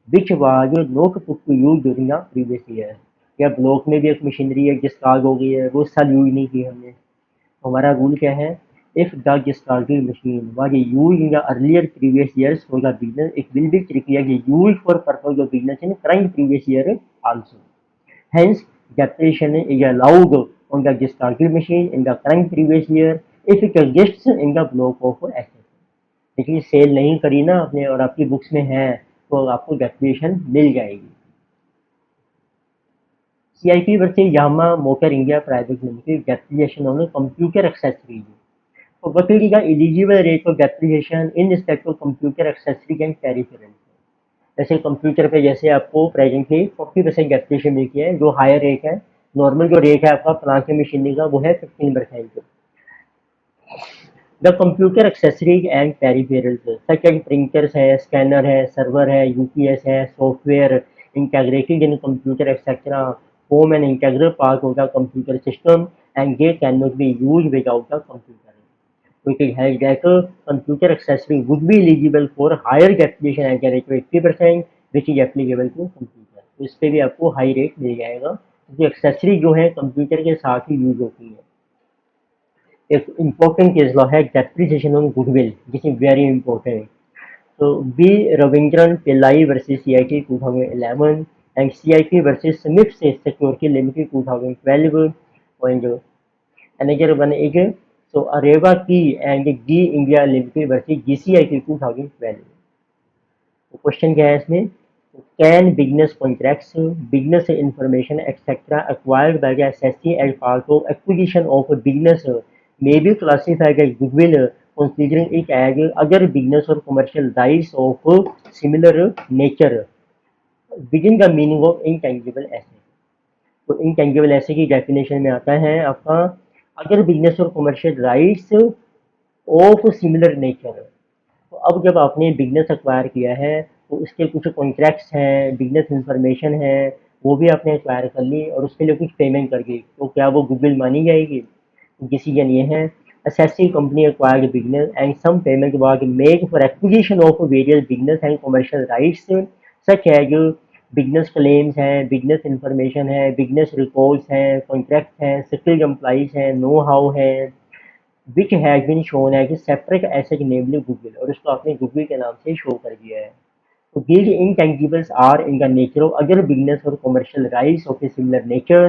which was not put to use during the previous year। या ब्लॉक में भी एक machinery है discard हो गई है, वो इस साल यूज नहीं की हमने। तो हमारा रूल क्या है, if the discarded machine was used in the earlier previous years for the business, it will be strictly used for purpose of business in current previous year also। Hence, depreciation is allowed on the discarded machine in the current previous year if it exists in the block of assets। लेकिन cell नहीं करी ना आपने और आपकी books में है तो आपको डेप्रिसिएशन मिल जाएगी। CIP versus Yamaha motor India private limited depreciation on computer accessories. तो what will be the eligible rate of depreciation in respect of computer accessory and peripherals। जैसे कंप्यूटर पे जैसे आपको प्रेजेंटली 40% डेप्रिसिएशन मिलती है, जो हायर रेट है। Normal जो रेट है आपका प्लांट की मशीनरी का वो है 15%। The computer accessories and peripherals such as printers है, स्कैनर है, सर्वर है, UPS है, software integrated in computer etcetera form an integral part of the computer system and they cannot be used without a computer. So it is held that computer accessory would be eligible for higher depreciation as a rate of 80%, which is applicable to computer. तो इस पे भी आपको high rate मिल जाएगा क्योंकि accessory जो है computer के साथ ही यूज होती है। एक इम्पोर्टेंट केस लॉ है depreciation on goodwill, this is very important. So B. Ravindran Pillai versus CIT 2011 and CIT versus Smith Security Limited 2012. And another one is so Areva Key and G India Limited versus GCIT 2012. तो question क्या है इसमें? Can business contracts, business information etcetera acquired by assessee as part of acquisition of business may be classified as goodwill considering it as other business or commercial rights of similar nature within the meaning of intangible asset। तो intangible asset की definition में आता है आपका अगर business और commercial rights of similar nature. तो अब जब आपने बिजनेस एक्वायर किया है तो उसके कुछ कॉन्ट्रैक्ट्स हैं, बिजनेस इंफॉर्मेशन है, वो भी आपने एक्वायर कर ली और उसके लिए कुछ पेमेंट कर दी, तो क्या वो गुडविल मानी जाएगी? डिसीजन ये है assessing company acquired business and some payment was made for acquisition of various business and commercial rights such as business claims हैं, business information है, business records हैं, contracts हैं, skilled employees हैं, know how है, which has been shown as a separate asset namely goodwill, और उसको आपने goodwill के नाम से शो कर दिया है। So these intangibles are in the nature of other business or commercial rights of a similar nature,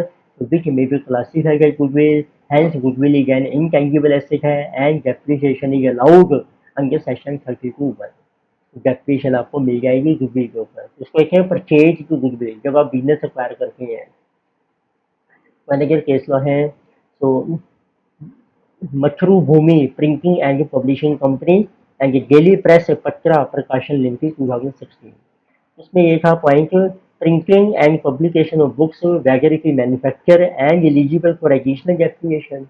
which may be classified as goodwill. Hence, goodwill is an intangible asset है and depreciation is allowed under section 32(1). Depreciation आपको मिल जाएगी goodwill के ऊपर। इसको कहते हैं purchase to goodwill, जब आप बिजनेस एक्वायर करते हैं। मैनेजर केस लॉ है तो Mathrubhumi printing and publishing company and daily press Patra Prakashan limited 2016। इसमें ये था point printing and publication of books वगैरह की manufacture and eligible for additional depreciation.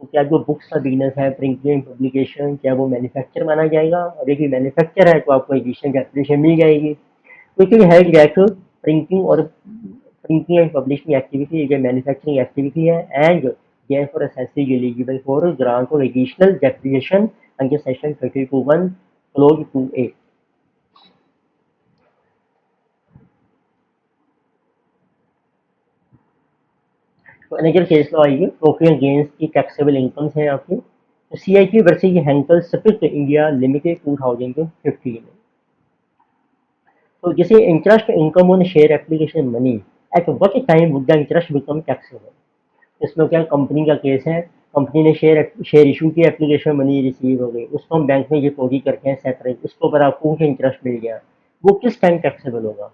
तो क्या जो बुक्स का बिजनेस है प्रिंटिंग एंड पब्लिकेशन, क्या वो मैन्युफैक्चर माना जाएगा? और यदि मैन्युफैक्चर है तो आपको एडिशनल डेप्रिसिएशन मिल जाएगी। क्योंकि है that printing and publishing activity एक मैन्युफैक्चरिंग एक्टिविटी है and therefore assessee eligible for grant of additional depreciation under section 32(1) clause 2A। तो अनेक केस लॉ आएगी प्रॉफिट गेन्स की टैक्सेबल इनकम्स हैं आपकी। तो CIT versus Henkel spirit India limited 2015। तो जैसे interest income on share application money at what time would the interest become taxable? इसमें क्या कंपनी का केस है, कंपनी ने शेयर इशू की, एप्लीकेशन मनी रिसीव हो गई, उसको हम बैंक में डिपॉजिट करते हैं सेपरेट, उसके ऊपर आपको कुछ इंटरेस्ट मिल गया, वो किस टाइम टैक्सेबल होगा?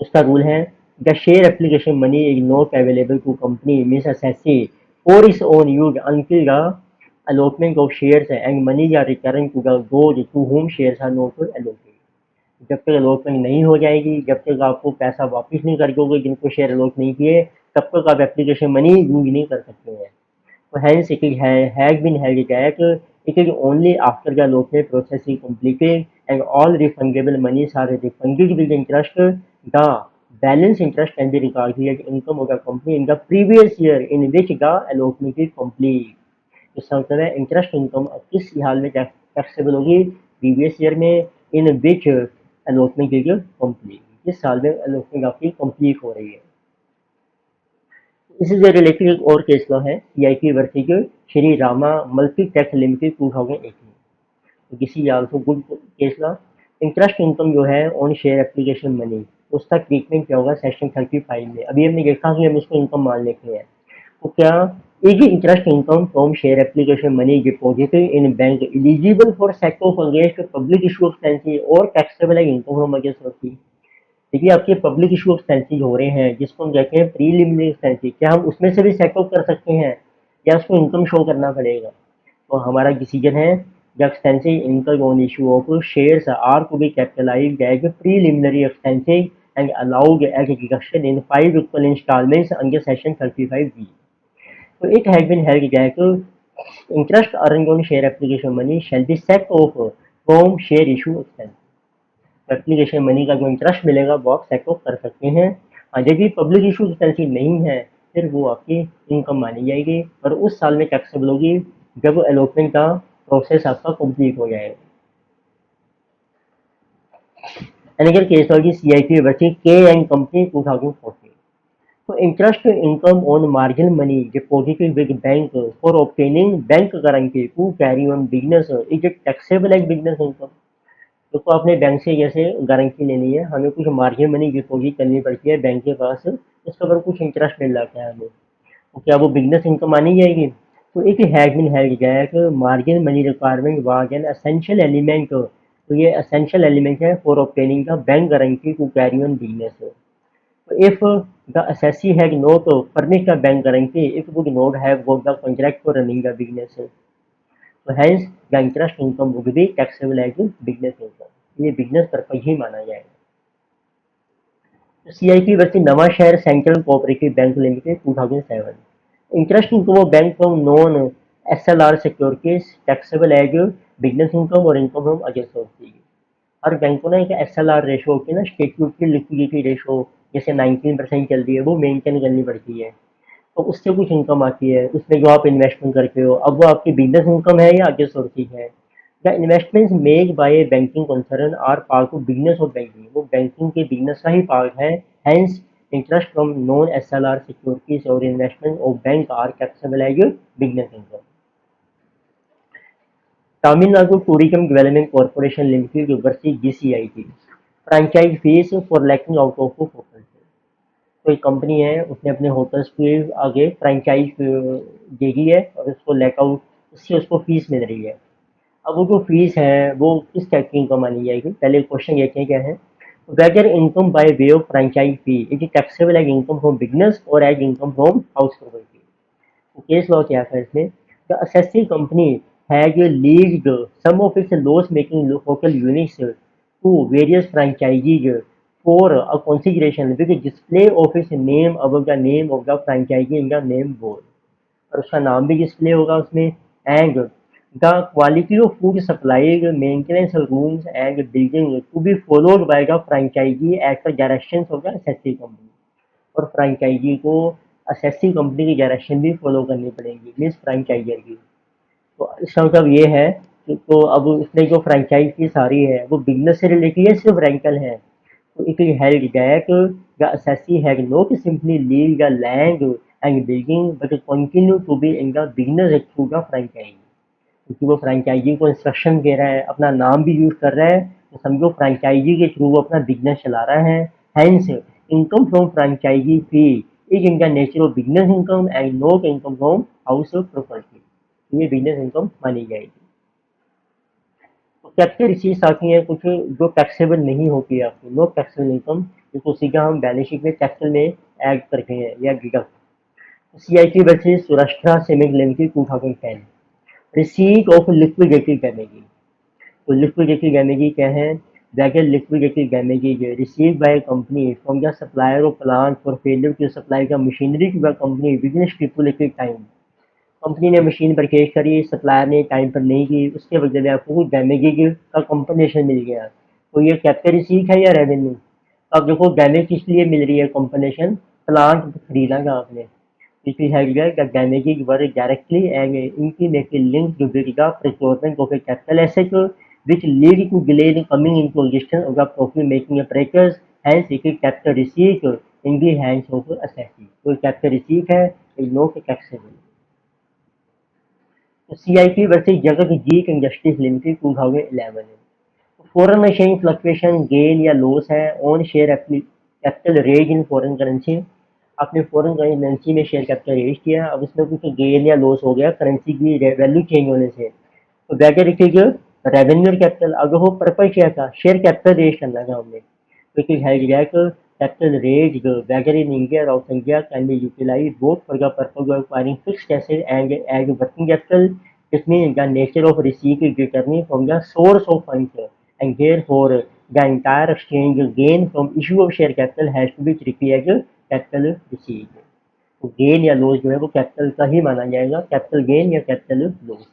उसका रूल है the share application money is not available to company means assessee for its own use until the allotment of shares and money are return to the those to whom shares are not allotted. जब तक allotment नहीं हो जाएगी, जब तक आपको पैसा वापस नहीं कर दोगे जिनको शेयर अलॉट नहीं किए, तब तक आप एप्लीकेशन मनी यूज नहीं कर सकते हैं। तो hence it is has been held that it is only after the allotment process is completed and all refundable monies are refunded with interest the balance interest can be regarded as income of the company in the previous year in which the allotment is complete. इसका मतलब है interest income किस हाल में taxable होगी? Previous year में इन विच allotment is complete, जिस साल में अलॉटमेंट आपकी कंप्लीट हो रही है। इसी से रिलेटेड एक और केस लॉ है CIT versus Shri Rama Multitech limited 2018। तो किसी also good case law. Interest income जो है ऑन शेयर एप्लीकेशन मनी, उसका ट्रीटमेंट क्या होगा सेक्शन 35 में? अभी हमने देखा कि हम इसको इनकम मान लेते हैं, तो क्या is interest income from share application money deposited in bank eligible for set off against public issue expenses or taxable as income from other sources? देखिए आपके पब्लिक इशू एक्सपेंसेस हो रहे हैं जिसको हम कहते हैं प्रीलिमिनरी एक्सपेंसेस, क्या हम उसमें से भी सेट ऑफ कर सकते हैं या उसको इनकम शो करना पड़ेगा? तो हमारा डिसीजन है the expenses income on issue of shares are to be capitalised as preliminary expenses and allowed as deduction in 5 equal installments under section 35B। So it has been held that interest earned on share application money shall be set off from share issue expense। Application money का जो interest मिलेगा वो आप set of कर सकते हैं। यदि public issue expensive नहीं है फिर वो आपकी इनकम मानी जाएगी और उस साल में टैक्सेबल होगी जब अलॉटमेंट का प्रोसेस आपका कंप्लीट हो जाएगा। Another case होगी CIP versus K and Company 2014. So interest income on margin money deposited with bank for obtaining bank guarantee to carry on business is a taxable as business income. तो आपने bank से जैसे guarantee लेनी है, हमें कुछ margin money deposit करनी पड़ती है बैंक के पास, उसके ऊपर कुछ इंटरेस्ट मिल जाता है हमें, तो क्या वो बिजनेस इनकम मानी जाएगी? तो it has been held that margin money requirement was an essential element, तो ये एसेंशियल एलिमेंट है for obtaining the bank guarantee to carry on business. So if the assessee had not furnished a bank guarantee, it would not have got the contract for running the business. So hence the interest income would be taxable as business income. ये business purpose ही माना जाएगा। CIP versus Nawa Shahar central cooperative bank limited 2007। Interest income of bank from non SLR securities taxable as business income or income from other sources. हर bank को ना एक SLR ratio होती है ना, स्टेट्यूट की लिक्विडिटी रेशो, जैसे 19% चल रही है, वो मेंटेन करनी पड़ती है, तो उससे कुछ इनकम आती है, उसमें जो आप इन्वेस्टमेंट करते हो, अब वो आपकी बिजनेस इनकम है या अदर सोर्सेज है। The investments made by banking concern are part of business of banking, वो बैंकिंग के बिजनेस का ही पार्ट है, hence interest from non SLR securities or investment of bank are taxable as business income. Tamil Nadu tourism development corporation limited versus GCIT, franchise fees for lacking out of hotel. कोई company है, उसने अपने hotels के आगे franchise दे दी है और उसको let out, उससे उसको फीस मिल रही है। अब वो जो फीस है वो किस टाइप की इनकम मानी जाएगी? पहले क्वेश्चन देखते हैं क्या है। Whether income by way of franchise fee it is taxable as income from business or as income from house property. तो केस लॉ क्या है इसमें? The assessing company has leased some of its loss making hotel units to various franchisees for a consideration with a display of its name above the name of the franchisee in the name board, और उसका नाम भी display होगा उसमें, and the quality of food supplied maintenance rooms and building to be followed by the franchisee at the direction of the assessing company, और franchisee को assessing company की direction भी फॉलो करनी पड़ेगी, मीन्स फ्रेंचाइजर की। तो इसका मतलब ये है कि तो अब उसने जो फ्रेंचाइज की सारी है वो बिजनेस से रिलेटेड है, सिर्फ रेंटल है, so it is held that the assessee had not simply leave the land and building but continue to be in the business through the franchise, क्योंकि वो फ्रेंचाइजी को इंस्ट्रक्शन दे रहा है, अपना नाम भी यूज कर रहा है, तो समझो फ्रेंचाइजी के थ्रू वो अपना बिजनेस चला रहा है। Hence income from franchisee fee is in the nature of business income and not income from house of property, ये बिजनेस इनकम मानी जाएगी। कैपिटल रिसीट्स आती हैं कुछ जो टैक्सेबल नहीं होती है आपकी, नो टैक्सेबल इनकम, जिसको सीधा हम बैलेंस शीट में टैक्सेबल में ऐड करते हैं या deduct. CIT versus Saurashtra cement limited 2010। Receipt of liquidated damages. तो लिक्विडेटेड डैमेजेस क्या है? whether liquidated damages received by a company from the supplier of plant for failure to supply the machinery to the company within stipulated time। Company ने machine purchase करी, supplier ने time पर नहीं की, उसके बदले में आपको कुछ डैमेज का कंपनसेशन मिल गया, तो ये कैपिटल रिसीट है या रेवेन्यू? अब देखो डैमेज किस लिए मिल रही है कंपनसेशन? प्लांट खरीदा था आपने, इसलिए है the damages were directly and intimately linked with the procurement of A capital asset which lead to delay in coming into existence of the profit making apparatus, hence it is capital receipt in the hands of assessee। तो capital receipt है, is not taxable। CIP versus Jagatjit industries limited 2011 है। Foreign exchange fluctuation gain या loss है on share capital raise in foreign currency. आपने foreign currency में share capital raise किया, अब उसमें कुछ गेन या लॉस हो गया करेंसी की वैल्यू चेंज होने से, तो whether it is revenue capital, अगर वो पर्पज क्या था, शेयर कैपिटल रेज करना था हमने, तो it is held that capital raised whether in India or out India can be utilized both for the purpose of acquiring fixed asset and as working capital. It means the nature of receipt is determined from the source of funds and therefore the entire exchange gain from issue of share capital has to be treated as capital receipt। तो gain या loss जो है वो capital का ही माना जाएगा, capital gain या capital loss.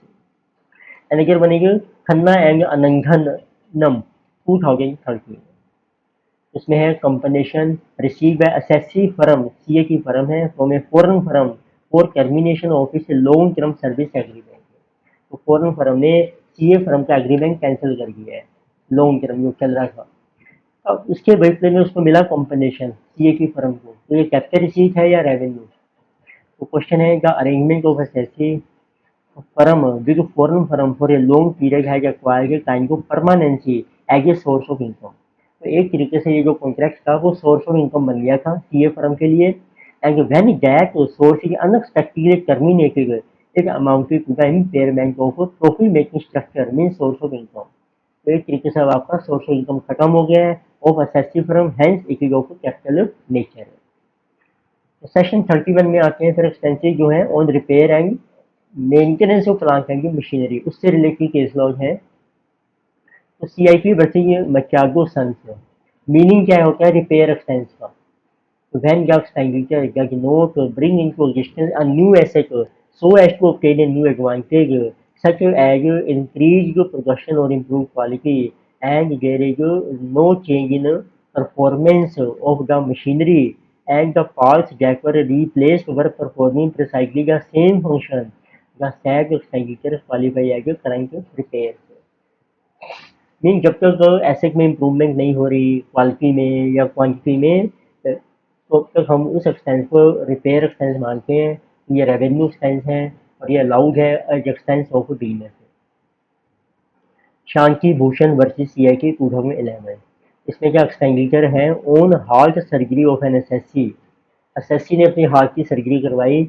And अगर बनेगी खन्ना एंड अनंगनम 2013। उसमें है compensation receive by assessee firm, CA की फर्म है, from a foreign firm for termination of its long term service agreement. तो फॉरेन फर्म ने सीए फर्म का एग्रीमेंट कैंसिल कर दिया है, लॉन्ग टर्म जो चल रहा था। अब उसके बदले में उसको मिला कंपनसेशन सीए की फर्म को, तो ये कैपिटल रिसीट है या रेवेन्यू? तो क्वेश्चन है the arrangement of assessee firm with foreign firm for a long period has acquired a kind of permanency as a source of income। तो एक तरीके से ये जो कॉन्ट्रैक्ट था वो सोर्स ऑफ इनकम बन गया था सीए फर्म के लिए। And when that source is unexpectedly terminated it amounted to the impairment of profit making structure mean source of income. तो एक तरीके से अब आपका सोर्स ऑफ इनकम खत्म हो गया है of assessee firm, hence it is of capital nature. Section 31 में आते हैं फिर एक्सपेंसेस जो है on repair and maintenance of plant and machinery, उससे रिलेटेड केस लॉज है। तो सीआईपी वर्सेस मचागो सन्स, मीनिंग क्या होता है रिपेयर एक्सपेंस का? तो when the expenditure does not bring into existence a new asset so as to obtain a new advantage such as increased production or improved quality and there is no change in performance of the machinery and the parts that were replaced were performing precisely the same function, the said expenditure qualify as current repairs। Mean जब तक asset में improvement नहीं हो रही quality में या quantity में, तो अब तक हम उस एक्सपेंस को रिपेयर एक्सपेंस मानते हैं। ये रेवेन्यू एक्सपेंस है और ये अलाउड है as expense of business. Shanti Bhushan versus CIT 2011, इसमें क्या एक्सपेंडिचर है on heart surgery of an assessee. Assessee ने अपनी हार्ट की सर्जरी करवाई,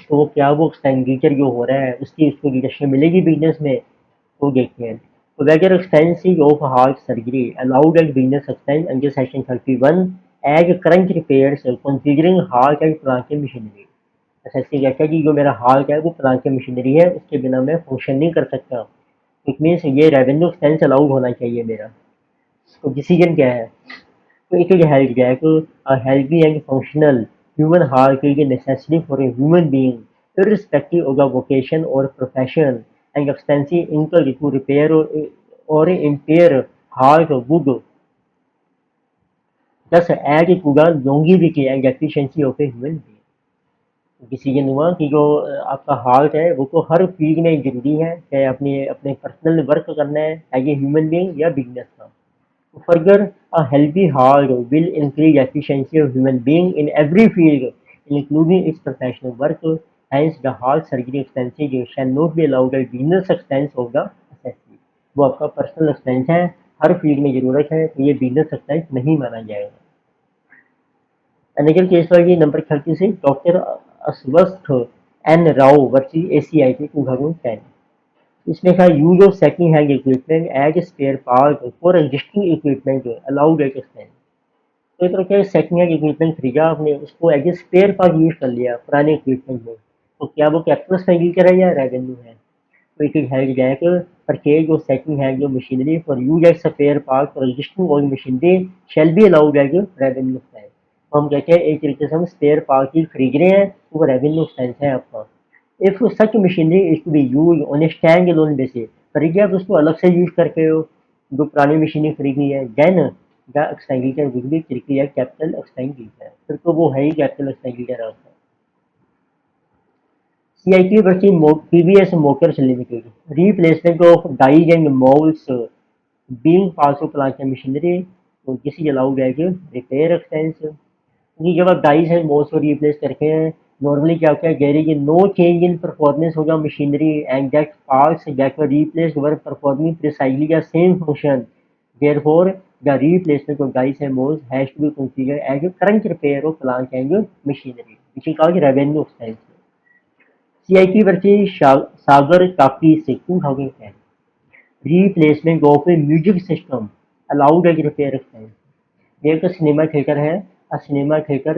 तो क्या वो एक्सपेंडिचर जो हो रहा है उसकी उसको डिडक्शन मिलेगी बिजनेस में? तो देखते हैं। तो whether expenses of heart surgery allowed as business expense under section 31 as current repairs considering heart and plant machinery। SSC कहता है कि जो मेरा हार्ट है वो प्लांट की मशीनरी है, उसके बिना मैं फंक्शन नहीं कर सकता। इट मीन्स ये रेवेन्यू एक्सपेंस अलाउड होना चाहिए मेरा। तो डिसीजन क्या है? तो it is held that a healthy and functional human heart is necessary for a human being, irrespective of the vocation or profession, and expensive incurred to repair or impair heart would thus add to the longevity and efficiency of a human being। Decision हुआ कि जो आपका heart है वो तो हर field में जरूरी है, चाहे अपने अपने पर्सनल वर्क करना है एज ए ह्यूमन बीइंग या बिजनेस का। Further, a healthy heart will increase efficiency of human being in every field, including its professional work. Hence, the heart surgery expenses shall not be allowed as business expense of the assessee। वो आपका personal expense है, हर field में जरूरत है, तो ये business expense नहीं माना जाएगा। अनेकल case wise number 36 doctor Aswath N Rao versus ACIT 2010। इसमें था use of second hand equipment as spare part for existing equipment allowed at expense. तो एक तरह के सेकंड हैंड इक्विपमेंट खरीदा आपने, उसको as a spare part use कर लिया पुराने इक्विपमेंट में, तो क्या वो कैपिटल एक्सपेंडिचर है या रेवेन्यू है? तो it is held that purchase of second hand जो machinery for use as spare part for existing old machinery shall be allowed as revenue expense. तो हम कहते हैं एक तरीके से हम स्पेयर पार्ट ही खरीद रहे हैं, तो वो रेवेन्यू एक्सपेंस है आपका। If such machinery is to be used on a stand-alone basis, पर यदि आप उसको अलग से यूज करते हो, जो पुरानी मशीनें खरीदी है, then the expenditure will be strictly a capital expenditure, फिर तो वो है ही कैपिटल एक्सपेंडिचर आपका। CIT versus TVS Motors Limited, replacement of dies and molds being parts of plant and machinery, तो this is allowed as repair expense। क्योंकि जब आप dies and moulds को रिप्लेस करते हैं, नॉर्मली क्या होता है there is no change in performance of the machinery and that parts that were replaced were performing precisely the same function, therefore the replacement of dies and moulds has to be considered as a current repair of plant and machinery, which is called revenue expense. CIT versus Sagar टाकी से 2010, replacement of a music system allowed as repair expense। एक cinema theatre है, a cinema theater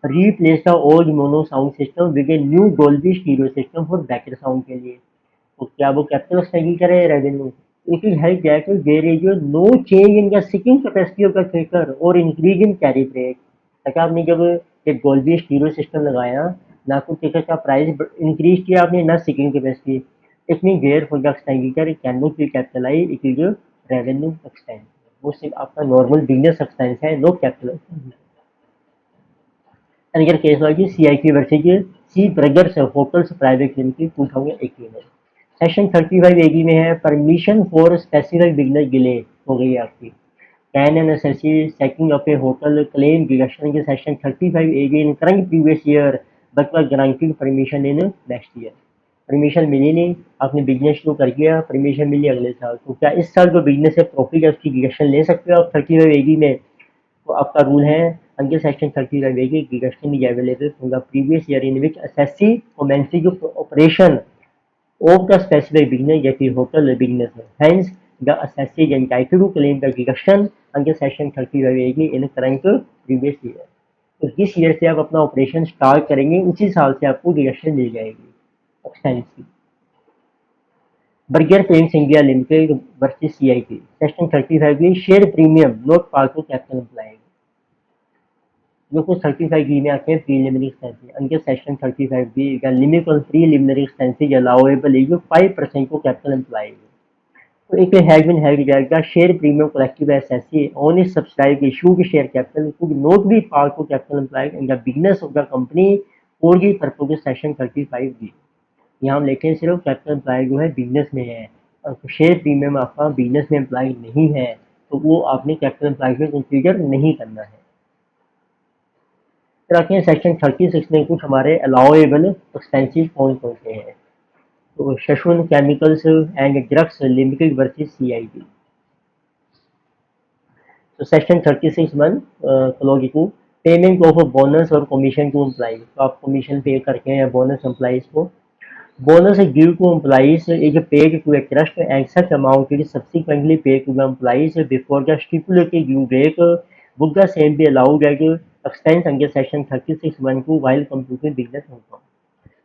replace the old mono sound system with a new Dolby stereo system for better sound के लिए, तो क्या वो capital expenditure है revenue? It is held that there is no change in the sitting capacity of the theatre और increase in carry rate. तक आपने जब एक डोल्बी स्टीरियो सिस्टम लगाया, ना तो टिकट का प्राइस इंक्रीज किया आपने, ना sitting capacity. It mean therefore the expenditure can not be capitalise, it is revenue expense. वो सिर्फ आपका नॉर्मल बिजनेस एक्सपेंस है, no capital. Another case like CIP versus C Burgers Hotels Private Limited 2018 में section 35 A G में है permission for specific business delay हो गई है आपकी। Can an assessee setting up a hotel claim deduction के section 35 A G in current previous year but was granted permission in next year. Permission मिली नहीं, आपने बिजनेस शुरू कर दिया, परमिशन मिली अगले साल, तो क्या इस साल जो बिजनेस है प्रॉफिट है उसकी डिडक्शन ले सकते हो आप 35 एगी में? तो आपका रूल है under section 35 A G deduction is available from the previous year in which assessee commencing operation of the specific business that is hotel business. Hence, the assessee is entitled to claim the deduction under section 35 AG in the current previous year. तो जिस year से आप अपना operation start करेंगे उसी साल से आपको डिडक्शन मिल जाएगी एक्सपेंस की। Berger Paints India Limited versus CIT section 35 की share premium not part of capital employed जो कुछ 35 बी में आते हैं preliminary expenses under section 35 B का limit on preliminary expenses allowable is 5% को कैपिटल एम्प्लॉयड। तो एक हैज बीन हेल्ड जाएगा share premium collected by assessee on is subscribe issued share capital could not be part of capital employed in the business of the company for the purpose of section 35 B. यहाँ हम लेते हैं सिर्फ capital employed जो है business में है और शेयर प्रीमियम आपका बिजनेस में एम्प्लॉयड नहीं है तो वो आपने कैपिटल एम्प्लॉयड में कंसीडर नहीं करना है। फिर आते हैं सेक्शन 36 में कुछ हमारे अलाउएबल एक्सपेंसिव कौन कौन से हैं। तो Shasun Chemicals and Drugs Limited versus CIT. तो section 36(1) clause 2 payment of bonus और कमीशन टू एम्प्लॉइज। तो आप कमीशन पे करते हैं बोनस एम्प्लॉइज को। Bonus give to employees is paid to a trust and such amount is subsequently paid to the employees before the stipulated due date would the same be allowed as expense under section 36(1) while computing business income।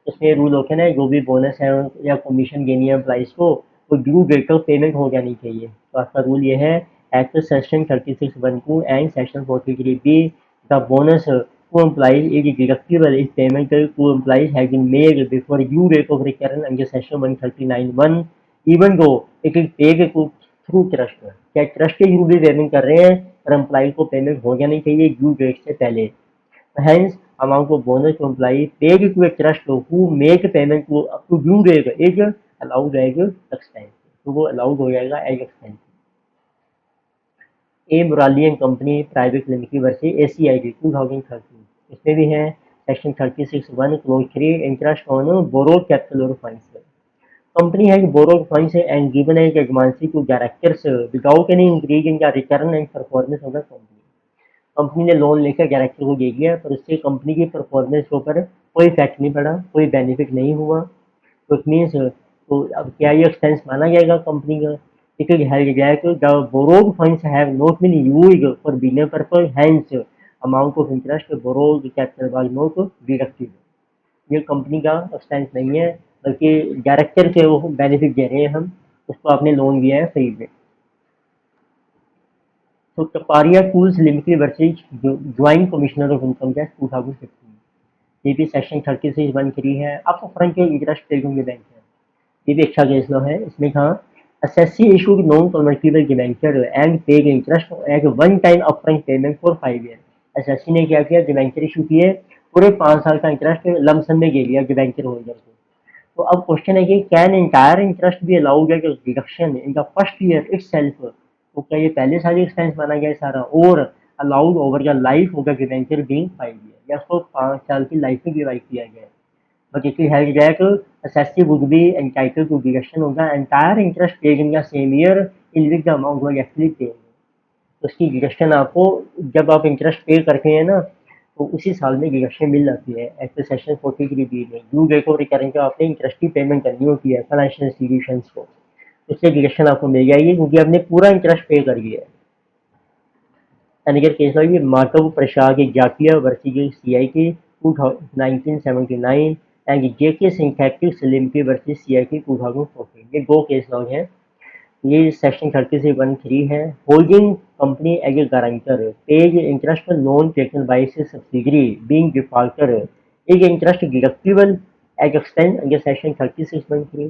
इसमें rule होते हैं ना जो भी bonus है या commission देनी है एम्प्लॉइज को वो ड्यू डेट तक पेमेंट हो जानी चाहिए। तो आपका रूल ये है at section 36(1) and section 43 B the bonus to employees is deductible if payment to employees has been made before due date of return under section 139(1) even though it is paid through trust. क्या trust के थ्रू भी payment कर रहे हैं और employ को payment हो जानी चाहिए ड्यू डेट से पहले। Hence, amount of bonus to employee paid to a trust who make payment to up to due date is allowed as expense। तो वो allowed हो जाएगा as expense। A Murali and company private limited versus ACIT 2013 इसमें भी है section 36(1) clause 3 interest on borrowed capital और funds. Company has borrowed funds and given as advances to directors without any increase in the return and performance of the company। Company ने loan लेकर director को दे दिया पर उससे company की performance के ऊपर कोई इफेक्ट नहीं पड़ा, कोई बेनिफिट नहीं हुआ। तो इट मीन्स तो अब क्या ये एक्सपेंस माना जाएगा कंपनी का? It is held that the borrowed funds have not been used for business purpose hence amount of interest borrowed capital was not deducted. ये कंपनी का एक्सपेंस नहीं है बल्कि डायरेक्टर के वो बेनिफिट दे रहे हैं हम, उसको आपने लोन दिया है फ्री में। तो Taparia tools limited versus joint commissioner of income tax 2015 ये भी सेक्शन 36(1) है। आपको फ्रंट के इंटरेस्ट पे होंगे बैंक है, ये भी अच्छा केस लॉ है। इसमें कहा SSC issued non convertible debenture and paid interest eight one time upfront payment for 5 year. SSC ने क्या किया डिबेंचर इशू किए पूरे 5 साल का इंटरेस्ट लमसम में दे दिया डिबेंचर होल्डर को। तो अब क्वेश्चन है कि can entire interest be allowed at deduction in the first year itself. तो क्या ये पहले साल एक्सपेंस माना गया सारा और allowed over the life of the debenture being 5 year या उसको 5 साल की लाइफ में डिवाइड किया गया है। But it is held that assessee would be entitled to deduction of the entire interest paid in the same year in which the amount was actually paid। तो उसकी डिडक्शन आपको जब आप इंटरेस्ट पे करते हैं ना तो उसी साल में डिडक्शन मिल जाती है। ऐसे सेक्शन 43 बी में ड्यू डेट ऑफ रिकरिंग का आपने इंटरेस्ट की पेमेंट करनी होती है फाइनेंशियल इंस्टीट्यूशंस को, इससे डिडक्शन आपको मिल जाएगी क्योंकि आपने पूरा इंटरेस्ट पे कर दिया है। अगर केस होगी Madhav Prasad Jakia versus CIT 1979 and JK Synthetics Limited versus CIT 2014 ये दो केस लॉग हैं। ये सेक्शन 36(1) है। Holding company as a guarantor pays interest loan taken by से subsidiary being defaulter is interest deductible as expense under section 36(3)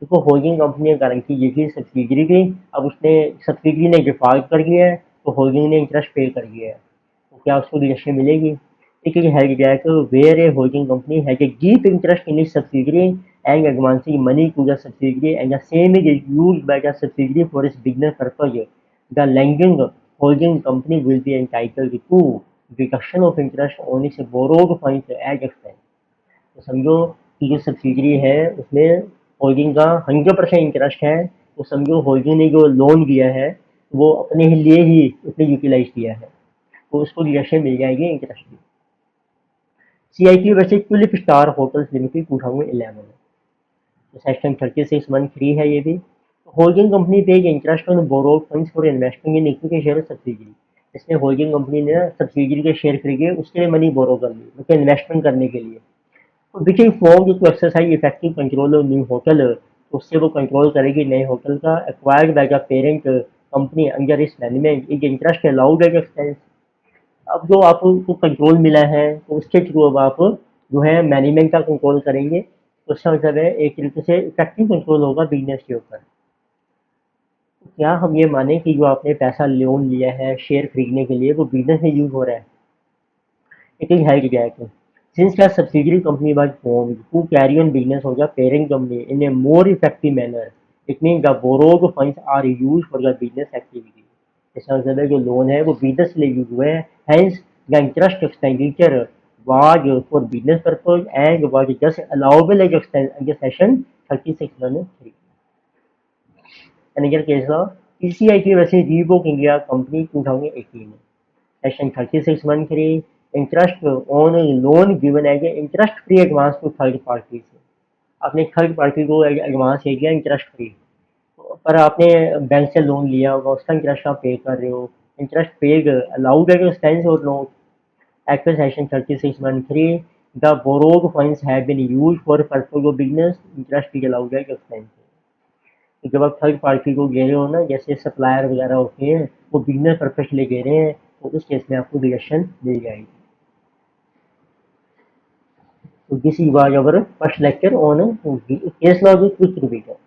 देखो holding company ने guarantee दी थी सब्सिडरी की, अब उसने सब्सिडरी ने डिफॉल्ट कर दिया है, तो होल्डिंग ने इंटरेस्ट पे कर दिया है, तो क्या उसको रिडक्शन मिलेगी? It is held that where a holding company has a deep interest in its subsidiary and advancing money to the subsidiary and the same is used by the subsidiary for its business purpose, the lending holding company will be entitled to deduction of interest on its borrowed funds as expense. तो समझो कि जो subsidiary है उसमें holding का 100% interest है, तो समझो होल्डिंग ने जो लोन दिया है वो अपने लिए ही उसने यूटिलाइज किया है, तो उसको रिडक्शन मिल जाएगी इंटरेस्ट की। CIT versus tulip star hotels limited 2011 में, तो सेक्शन 36(1)(3) है ये भी। होल्डिंग कंपनी पे interest on borrowed funds for investing in equity share subsidiary, इसमें होल्डिंग कंपनी ने सब्सिडरी के शेयर खरीदे, उसके लिए मनी बोरो कर ली, मतलब इन्वेस्टमेंट करने के लिए। तो which informed to exercise effective control of new hotel, तो उससे वो कंट्रोल करेगी नए होटल का। Acquired by the parent company under इस management is interest allowed as expense. अब जो आपको कंट्रोल मिला है तो उसके थ्रू अब आप जो है मैनेजमेंट का कंट्रोल करेंगे, तो उसका मतलब है एक तरीके से इफेक्टिव कंट्रोल होगा बिजनेस के ऊपर। तो क्या हम ये माने कि जो आपने पैसा लोन लिया है शेयर खरीदने के लिए वो बिजनेस में यूज हो रहा है? It is held back since the subsidiary company was formed to carry on business of the parent company in a more effective manner, it means the borrowed funds are used for the business activity. इसका मतलब है जो loan है वो business के लिए use हुए हैं, hence the interest expenditure was for business purpose and was just allowable as expense under section 36(1)(3). Another case law, PCIT versus Reebok India Company 2018 में, section 36(1)(3), interest on a loan given as a interest free advance to third parties। आपने third party को advance दे दिया interest free, पर आपने bank से loan लिया होगा, उसका इंटरेस्ट आप पे कर रहे हो, इंटरेस्ट पेड अलाउड है एक्सपेंस और note as per section 36(1)(3), the borrowed funds have been used for purpose of business, interest भी अलाउड है एक्सपेंस। तो जब आप थर्ड पार्टी को दे रहे हो ना, जैसे सप्लायर वगैरह होते हैं, वो बिजनेस पर्पस के लिए दे रहे हैं, तो उस केस में आपको डिडक्शन मिल जाएगी। So this was our first lecture on case law with quick revision.